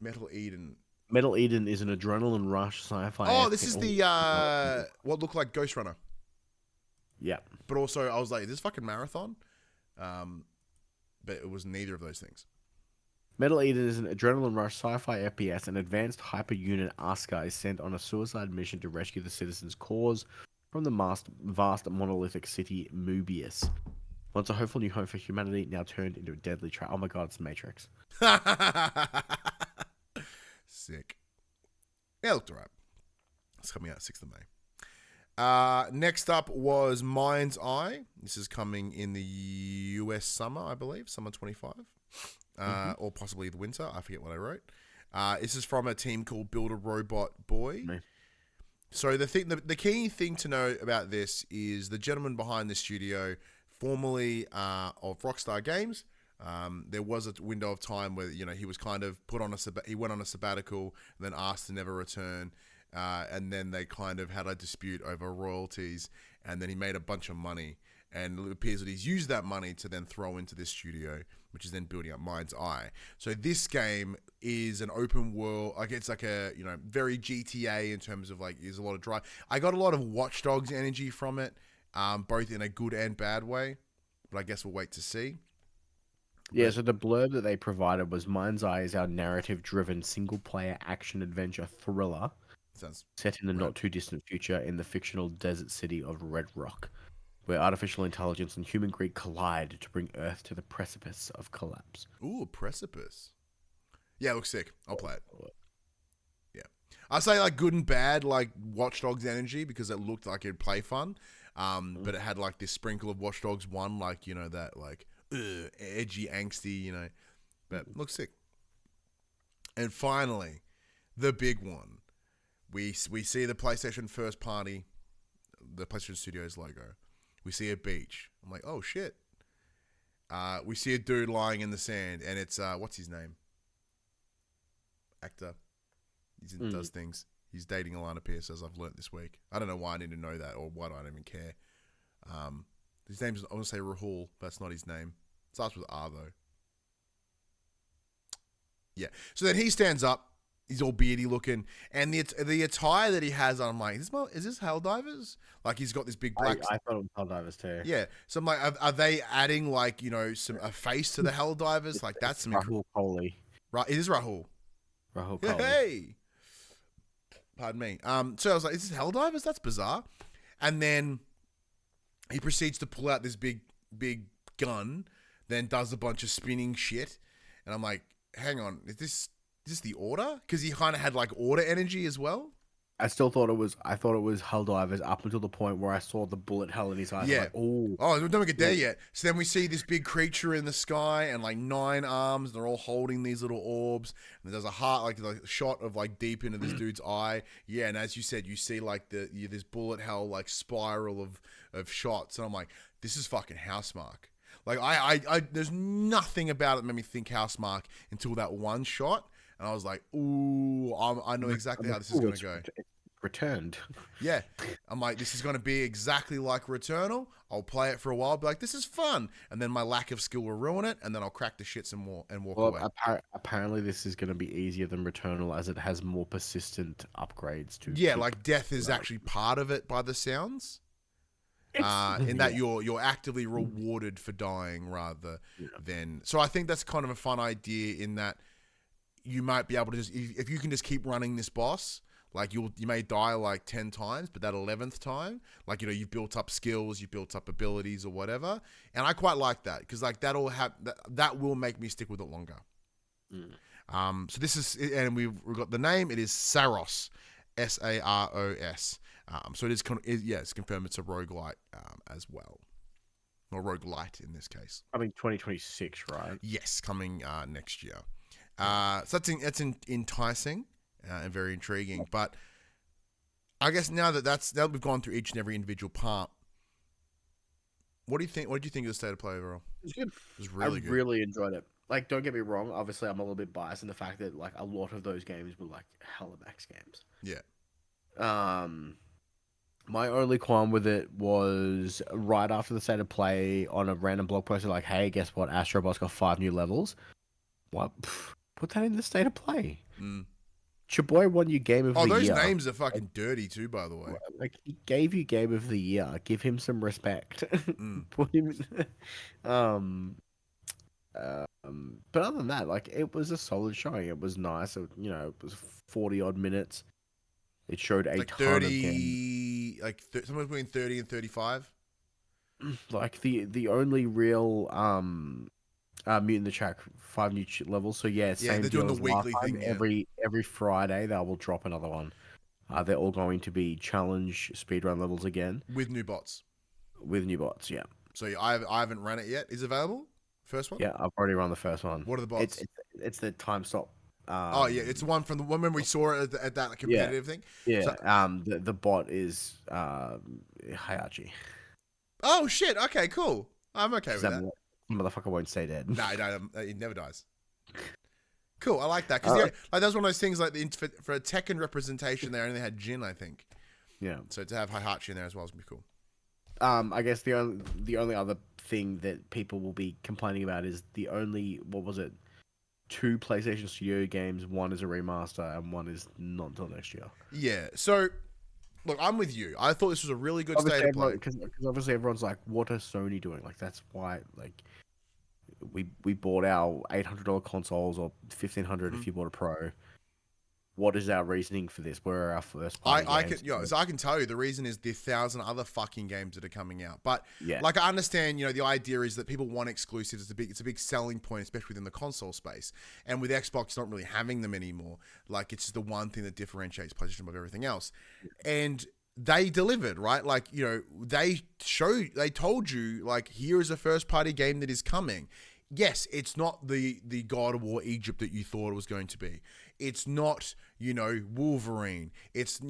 Metal Eden. Metal Eden is an adrenaline rush sci-fi. Oh, this is the what looked like Ghost Runner. Yeah, but also I was like, is this fucking Marathon? But it was neither of those things. Metal Eden is an adrenaline rush sci-fi FPS. An advanced hyper unit Asuka is sent on a suicide mission to rescue the citizens' cause from the vast monolithic city Mobius. Once a hopeful new home for humanity, now turned into a deadly trap. Oh my god, it's Matrix. Sick. Yeah, it looked alright. It's coming out 6th of May. Next up was Mind's Eye. This is coming in the US summer, I believe. Summer 25. Or possibly the winter. I forget what I wrote. This is from a team called Build a Robot Boy. Me. So the key thing to know about this is the gentleman behind the studio, formerly of Rockstar Games. There was a window of time where he was kind of he went on a sabbatical and then asked to never return, and then they kind of had a dispute over royalties, and then he made a bunch of money, and it appears that he's used that money to then throw into this studio, which is then building up Mind's Eye. So this game is an open world, it's like a very GTA in terms of there's a lot of drive. I got a lot of Watch Dogs energy from it, both in a good and bad way, but I guess we'll wait to see. Yeah, so the blurb that they provided was Mind's Eye is our narrative-driven single-player action-adventure thriller set in the not-too-distant future in the fictional desert city of Red Rock, where artificial intelligence and human greed collide to bring Earth to the precipice of collapse. Ooh, precipice. Yeah, it looks sick. I'll play it. Yeah. I say good and bad, Watch Dogs energy, because it looked like it'd play fun, but it had this sprinkle of Watch Dogs 1, that edgy, angsty, but looks sick. And finally, the big one. We see the PlayStation first party, the PlayStation Studios logo. We see a beach. I'm like, oh shit. We see a dude lying in the sand, and it's what's his name? Actor. He does things. He's dating Alana Pierce, as I've learnt this week. I don't know why I need to know that, or why I don't even care. His name's, I want to say Rahul, but that's not his name. It starts with R though. Yeah. So then he stands up. He's all beardy looking, and the attire that he has on, I'm like, is this Helldivers? He's got this big black. I thought it was Helldivers too. Yeah, so I'm like, are they adding a face to the Helldivers? That's some Rahul Kohli. Right, it is Rahul. Rahul Kohli. Hey, pardon me. So I was like, is this Helldivers? That's bizarre. And then he proceeds to pull out this big gun, then does a bunch of spinning shit, and I'm like, hang on, is this the Order? Because he kind of had Order energy as well. I thought it was Helldivers up until the point where I saw the bullet hell in his eyes. Yeah. Oh, don't get there yet. So then we see this big creature in the sky and 9 arms. They're all holding these little orbs. And there's a heart, a shot of deep into this dude's eye. Yeah, and as you said, you see this bullet hell spiral of shots. And I'm like, this is fucking Housemarque. I there's nothing about it that made me think Housemarque until that one shot. And I was like, ooh, I know exactly how this is going to go. It's returned. Yeah. I'm like, this is going to be exactly like Returnal. I'll play it for a while, be like, this is fun. And then my lack of skill will ruin it, and then I'll crack the shits and walk away. Apparently this is going to be easier than Returnal as it has more persistent upgrades to. Yeah, like death is actually part of it by the sounds. In that you're actively rewarded for dying rather than. So I think that's kind of a fun idea in that you might be able to just, if you can just keep running this boss, like you may die like 10 times, but that 11th time, like, you know, you've built up skills, you've built up abilities or whatever. And I quite like that because like that will make me stick with it longer. So this is, and we've got the name, it is Saros, Saros. So it is, it's confirmed it's a roguelite as well. Or roguelite in this case. Coming 2026, right? Yes, coming next year. So that's enticing and very intriguing. But I guess now that we've gone through each and every individual part, what do you think? What did you think of the state of play overall? It was good. It was really good. I really enjoyed it. Like, don't get me wrong. Obviously, I'm a little bit biased in the fact that like a lot of those games were like hella max games. Yeah. My only qualm with it was right after the state of play on a random blog post, like, hey, guess what? Astrobot's got 5 new levels. What? Put that in the state of play. Your boy won you Game of the Year. Oh, those names are fucking dirty too, by the way. Like, he gave you Game of the Year. Give him some respect. Put him. But other than that, like, it was a solid showing. It was nice. It was 40 odd minutes. It showed a like ton 30, of games. like somewhere between 30 and 35. Like the only real Mute in the Track 5 new levels. So yeah, same they're doing the weekly thing. Yeah. Every Friday they will drop another one. They're all going to be challenge speedrun levels again with new bots. Yeah. So I haven't run it yet. Is it available? First one? Yeah, I've already run the first one. What are the bots? It's the time stop. It's the one from the one when we saw it at that competitive thing. Yeah. So, the bot is Hayachi. Oh shit! Okay, cool. I'm okay with that. Motherfucker won't stay dead. No, he never dies. Cool, I like that because like that was one of those things like for a Tekken representation they only had Jin, I think. Yeah. So to have Hayachi in there as well is gonna be cool. I guess the only other thing that people will be complaining about is the only 2 PlayStation Studio games. One is a remaster and one is not until next year. Yeah. So, look, I'm with you. I thought this was a really good state of play. Because obviously everyone's like, what are Sony doing? Like, that's why, like, we bought our $800 consoles or $1,500 if you bought a Pro. What is our reasoning for this? Where are our first party games? I can tell you the reason is the 1,000 other fucking games that are coming out. But like I understand, the idea is that people want exclusives. It's a big selling point, especially within the console space. And with Xbox not really having them anymore, like it's just the one thing that differentiates PlayStation above everything else. And they delivered, right? Like, they told you, like, here is a first party game that is coming. Yes, it's not the God of War Egypt that you thought it was going to be. It's not, Wolverine. It's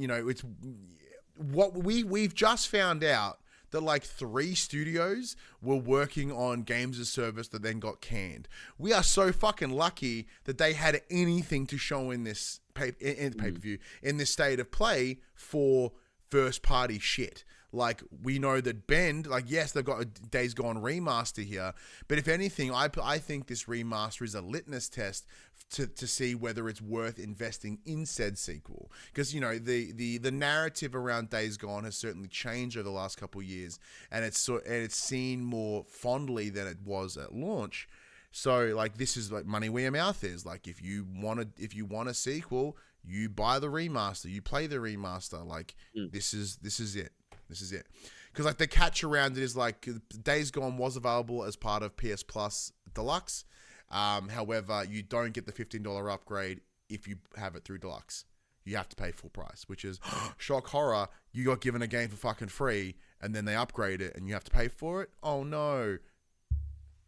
what we've just found out that like 3 studios were working on games as service that then got canned. We are so fucking lucky that they had anything to show in this pay-per-view, in this state of play for first party shit. Like, we know that Bend, like, yes, they've got a Days Gone remaster here, but if anything, I think this remaster is a litmus test to see whether it's worth investing in said sequel. Because, the narrative around Days Gone has certainly changed over the last couple of years, and it's seen more fondly than it was at launch. So, like, this is like money where your mouth is. Like, if you want a sequel, you buy the remaster, you play the remaster. Like, this is it. This is it. Because, like, the catch around it is, like, Days Gone was available as part of PS Plus Deluxe. However, you don't get the $15 upgrade if you have it through Deluxe. You have to pay full price, which is, shock horror, you got given a game for fucking free, and then they upgrade it, and you have to pay for it? Oh, no.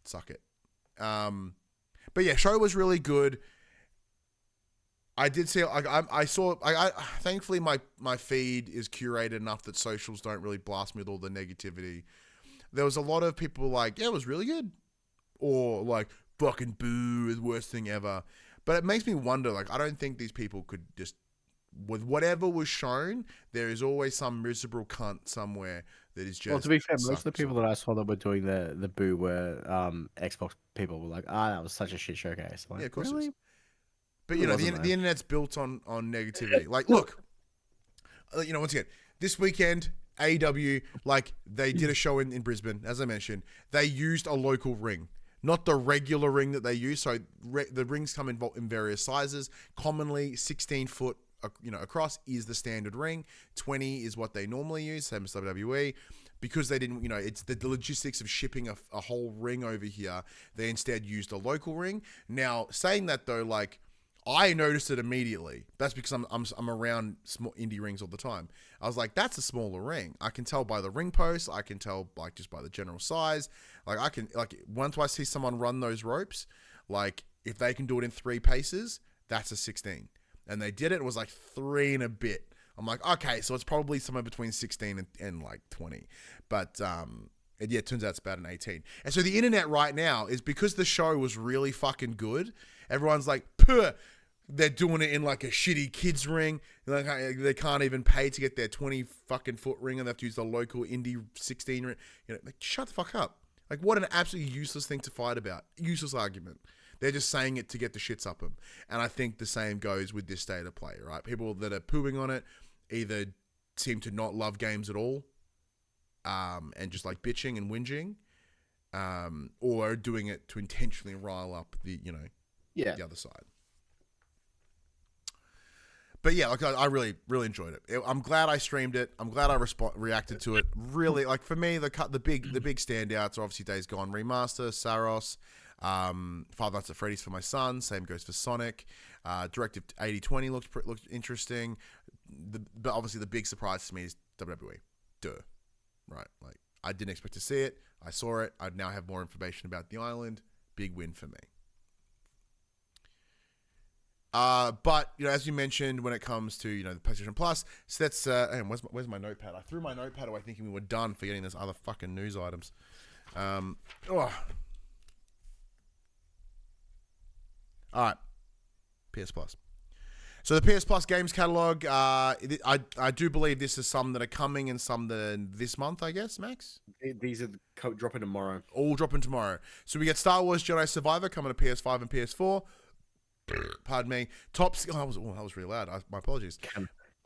Suck it. But, yeah, show was really good. I did see, I saw, thankfully my feed is curated enough that socials don't really blast me with all the negativity. There was a lot of people like, yeah, it was really good. Or like, fucking boo, is the worst thing ever. But it makes me wonder, like, I don't think these people could just with whatever was shown, there is always some miserable cunt somewhere that is just. Well, to be fair, most of the people that I saw that were doing the boo were Xbox people. Were like, that was such a shit showcase. Like, yeah, of course. Really? But you know, the internet's built on negativity. Like, look, once again, this weekend, AEW, like they did a show in Brisbane, as I mentioned. They used a local ring. Not the regular ring that they use. So the rings come in various sizes. Commonly, 16 foot, across is the standard ring. 20 is what they normally use, same as WWE. Because they didn't, it's the logistics of shipping a whole ring over here. They instead used a local ring. Now, saying that though, like, I noticed it immediately. That's because I'm around small indie rings all the time. I was like, that's a smaller ring. I can tell by the ring post. I can tell like just by the general size. Like I can once I see someone run those ropes, like if they can do it in 3 paces, that's a 16. And they did it. It was like 3 and a bit. I'm like, okay, so it's probably somewhere between 16 and like 20. But it turns out it's about an 18. And so the internet right now is because the show was really fucking good. Everyone's like, puh. They're doing it in like a shitty kids ring. Like they can't even pay to get their 20 fucking foot ring, and they have to use the local indie 16 ring. Like shut the fuck up. Like what an absolutely useless thing to fight about. Useless argument. They're just saying it to get the shits up them. And I think the same goes with this state of play, right? People that are pooing on it either seem to not love games at all, and just like bitching and whinging, or are doing it to intentionally rile up the other side. But yeah, like I really, really enjoyed it. I'm glad I streamed it. I'm glad I reacted to it. Really, like for me, the big standouts are obviously Days Gone Remaster, Saros, Five Nights at Freddy's for my son. Same goes for Sonic. Directive 8020 looked interesting. But obviously the big surprise to me is WWE. Duh. Right. Like I didn't expect to see it. I saw it. I now have more information about the island. Big win for me. But as you mentioned, when it comes to the PlayStation Plus, so that's where's my notepad? I threw my notepad away thinking we were done, forgetting there's other fucking news items. All right, PS Plus. So the PS Plus games catalog, I do believe this is some that are coming and some that are this month, I guess, Max? These are dropping tomorrow. All dropping tomorrow. So we get Star Wars Jedi Survivor coming to PS5 and PS4. Pardon me. That was really loud. My apologies.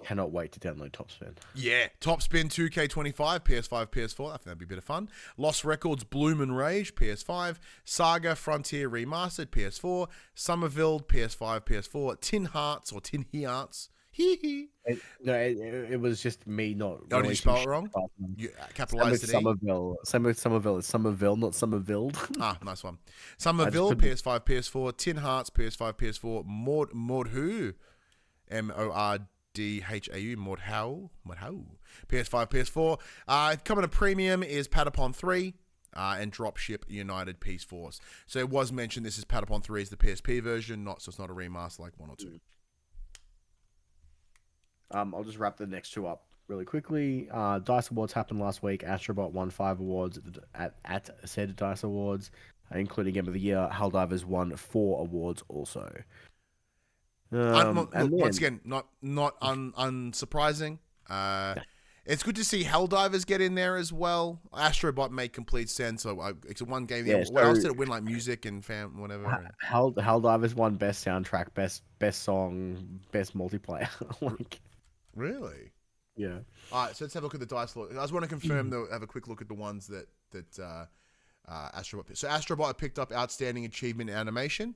Cannot wait to download Top Spin. Yeah. Top Spin 2K25, PS5, PS4. I think that'd be a bit of fun. Lost Records Bloom and Rage, PS5. Saga Frontier Remastered, PS4. Somerville, PS5, PS4. Tin Hearts or Tin Hearts. It was just me not. Oh, did you spell it wrong? You capitalized it. Somerville. Somerville is Somerville, not Somerville. Nice one. Somerville, PS5, PS4. Tin Hearts, PS5, PS4. Mordhau, Mordhau, Mordhau, PS5, PS4. Coming to premium is Patapon 3. And Dropship United Peace Force. So it was mentioned this is Patapon 3 is the PSP version, so it's not a remaster like 1 or 2. I'll just wrap the next 2 up really quickly. DICE Awards happened last week. Astrobot won 5 awards at said DICE Awards, including Game of the Year. Helldivers won 4 awards also. Once again, not unsurprising. It's good to see Helldivers get in there as well. Astrobot made complete sense. So it's one game. Yeah, what else did it win? Like music and whatever. Helldivers won best soundtrack, best song, best multiplayer. Really? Yeah. All right, so let's have a look at the DICE. I just want to confirm though. Have a quick look at the ones that Astrobot. So Astrobot picked up Outstanding Achievement in Animation.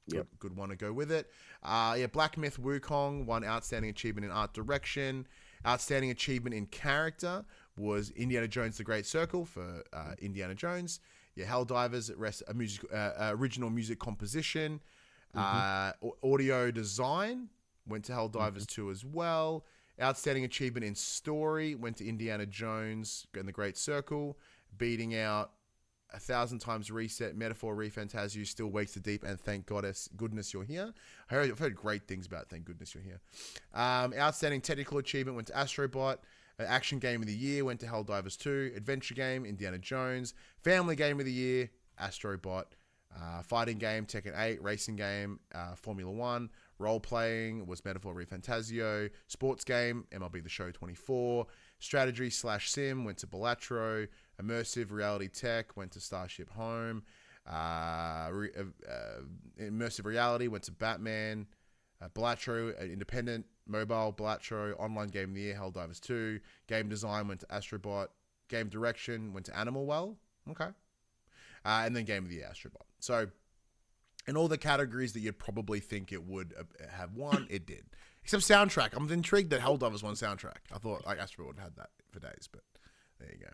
Yep. Good one to go with it. Black Myth Wukong won Outstanding Achievement in Art Direction. Outstanding Achievement in Character was Indiana Jones: The Great Circle for Indiana Jones. Helldivers original music composition. Audio design went to Helldivers 2 as well. Outstanding Achievement in Story went to Indiana Jones and The Great Circle, beating out 1,000 Times Reset, Metaphor, Refantasio, Still Wakes the Deep, and Thank Goodness You're Here. I've heard great things about Thank Goodness You're Here. Outstanding Technical Achievement went to Astrobot. Action Game of the Year went to Helldivers 2. Adventure Game, Indiana Jones. Family Game of the Year, Astrobot. Fighting Game, Tekken 8. Racing Game, Formula 1. Role-playing was Metaphor Refantasio. Sports game, MLB The Show 24. Strategy/sim went to Balatro. Immersive reality tech went to Starship Home. Immersive reality went to Batman. Balatro, independent mobile Balatro. Online game of the year, Helldivers 2. Game design went to Astrobot. Game direction went to Animal Well. Okay. And then game of the year, Astrobot. So, in all the categories that you'd probably think it would have won, it did. Except soundtrack. I'm intrigued that Helldivers won soundtrack. I thought like Astrobot would have had that for days, but there you go.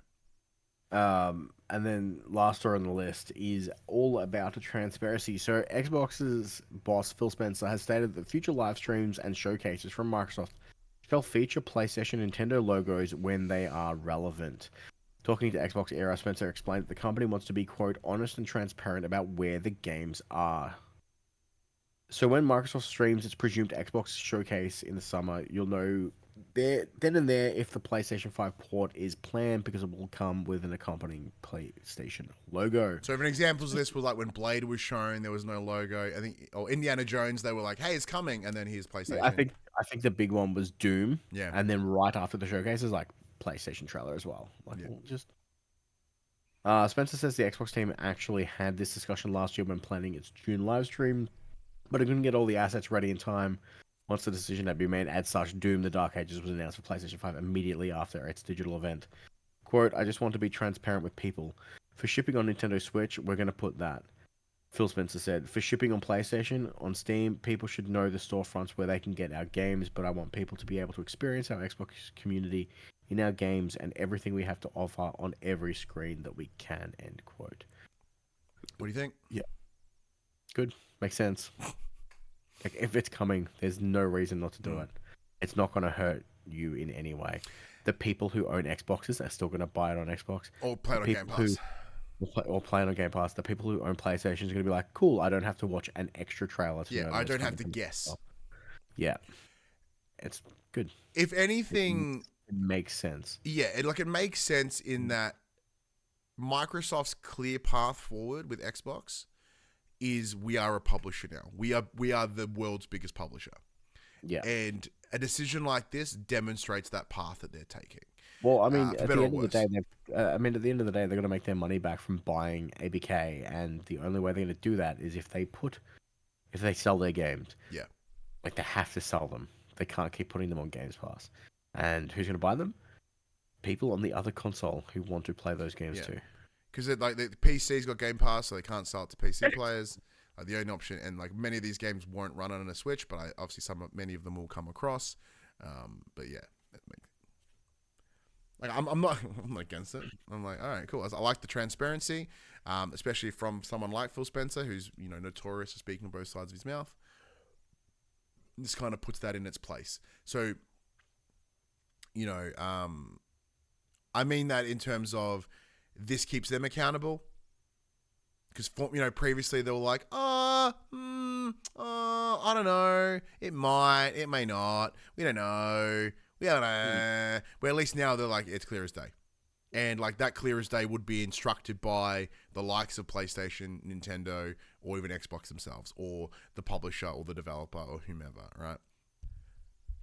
And then last story on the list is all about a transparency. So Xbox's boss Phil Spencer has stated that future live streams and showcases from Microsoft shall feature PlayStation and Nintendo logos when they are relevant. Talking to Xbox Era, Spencer explained that the company wants to be, quote, honest and transparent about where the games are. So when Microsoft streams its presumed Xbox showcase in the summer, you'll know then and there if the PlayStation 5 port is planned, because it will come with an accompanying PlayStation logo. So for an example of this was like when Blade was shown, there was no logo. I think, or Indiana Jones, they were like, "Hey, it's coming," and then here's PlayStation. Yeah, I think the big one was Doom. Yeah, and then right after the showcase is like PlayStation trailer as well. Like, Spencer says the Xbox team actually had this discussion last year when planning its June live stream, but it couldn't get all the assets ready in time. Once the decision had been made, as such, Doom: The Dark Ages was announced for PlayStation 5 immediately after its digital event. Quote, I just want to be transparent with people. For shipping on Nintendo Switch, we're going to put that. Phil Spencer said, for shipping on PlayStation, on Steam, people should know the storefronts where they can get our games, but I want people to be able to experience our Xbox community in our games and everything we have to offer on every screen that we can, end quote. What do you think? Yeah. Good. Makes sense. Like, if it's coming, there's no reason not to do it. It's not going to hurt you in any way. The people who own Xboxes are still going to buy it on Xbox. Or play it on Game Pass. Or play it on Game Pass. The people who own PlayStation are going to be like, cool, I don't have to watch an extra trailer to know I don't have to guess. Yeah. It's good. If anything... It makes sense. Yeah, it makes sense in that Microsoft's clear path forward with Xbox is we are a publisher now. We are the world's biggest publisher. Yeah. And a decision like this demonstrates that path that they're taking. Well, I mean, at the end of the day, they're going to make their money back from buying ABK, and the only way they're going to do that is if they sell their games. Yeah. Like, they have to sell them. They can't keep putting them on Games Pass. And who's going to buy them? People on the other console who want to play those games too. Because the PC's got Game Pass, so they can't sell it to PC players. The only option, and like many of these games won't run on a Switch, but obviously many of them will come across. But yeah, like I'm not against it. I'm like, all right, cool. I like the transparency, especially from someone like Phil Spencer, who's notorious for speaking both sides of his mouth. This kind of puts that in its place. So, I mean that in terms of this keeps them accountable. Because, previously they were like, I don't know. It might, it may not. We don't know. We don't know. But at least now they're like, it's clear as day. And like that clear as day would be instructed by the likes of PlayStation, Nintendo, or even Xbox themselves, or the publisher, or the developer, or whomever, right?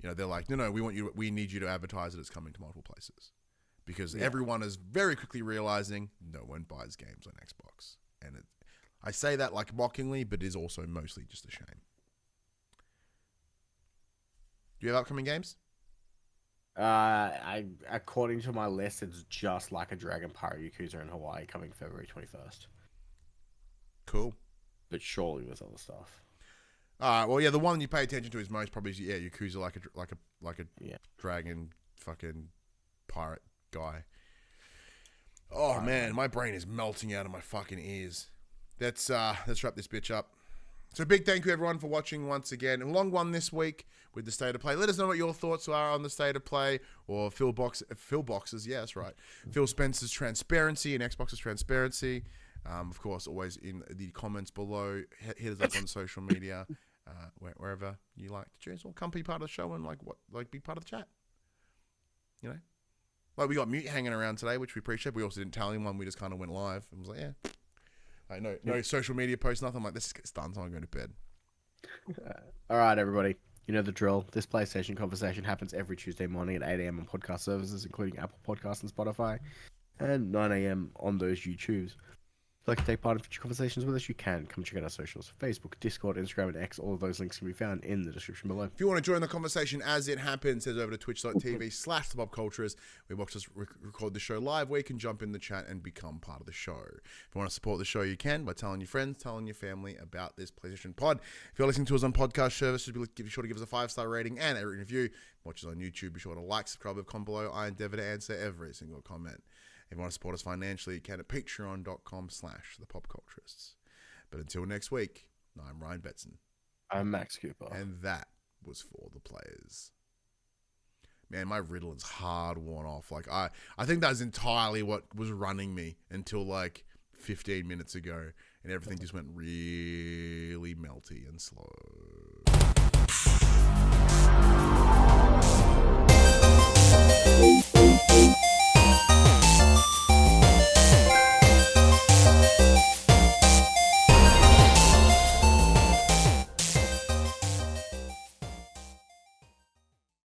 They're like, no, we need you to advertise that it's coming to multiple places. Because everyone is very quickly realizing no one buys games on Xbox. And I say that like mockingly, but it is also mostly just a shame. Do you have upcoming games? According to my list, it's just like a Dragon Pirate Yakuza in Hawaii coming February 21st. Cool. But surely with other stuff. Well, yeah, the one you pay attention to is most probably Yakuza, like a dragon fucking pirate guy. Oh man, my brain is melting out of my fucking ears. Let's wrap this bitch up. So big thank you everyone for watching once again. A long one this week with the State of Play. Let us know what your thoughts are on the State of Play, or Phil Box's, yeah, that's right. Phil Spencer's transparency and Xbox's transparency. Of course, always in the comments below. Hit us up on social media, wherever you like to choose, or come be part of the show and be part of the chat. Like we got Mute hanging around today, which we appreciate. We also didn't tell anyone. We just kind of went live and was like, yeah. No social media posts, nothing. I'm like, this gets done, so I'm going to bed. All right, everybody. You know the drill. This PlayStation conversation happens every Tuesday morning at 8 a.m. on podcast services, including Apple Podcasts and Spotify, and 9 a.m. on those YouTubes. If you'd like to take part in future conversations with us, you can. Come check out our socials. Facebook, Discord, Instagram, and X. All of those links can be found in the description below. If you want to join the conversation as it happens, head over to twitch.tv/thepopculturists. We watch us record the show live, where you can jump in the chat and become part of the show. If you want to support the show, you can by telling your friends, telling your family about this PlayStation Pod. If you're listening to us on podcast services, be sure to give us a 5-star rating and a review. Watch us on YouTube. Be sure to like, subscribe, comment below. I endeavor to answer every single comment. If you want to support us financially, you can at patreon.com/thepopculturists. But until next week, I'm Ryan Betson. I'm Max Cooper. And that was for the players. Man, my Ritalин's hard worn off. Like I think that's entirely what was running me until like 15 minutes ago. And everything just went really melty and slow.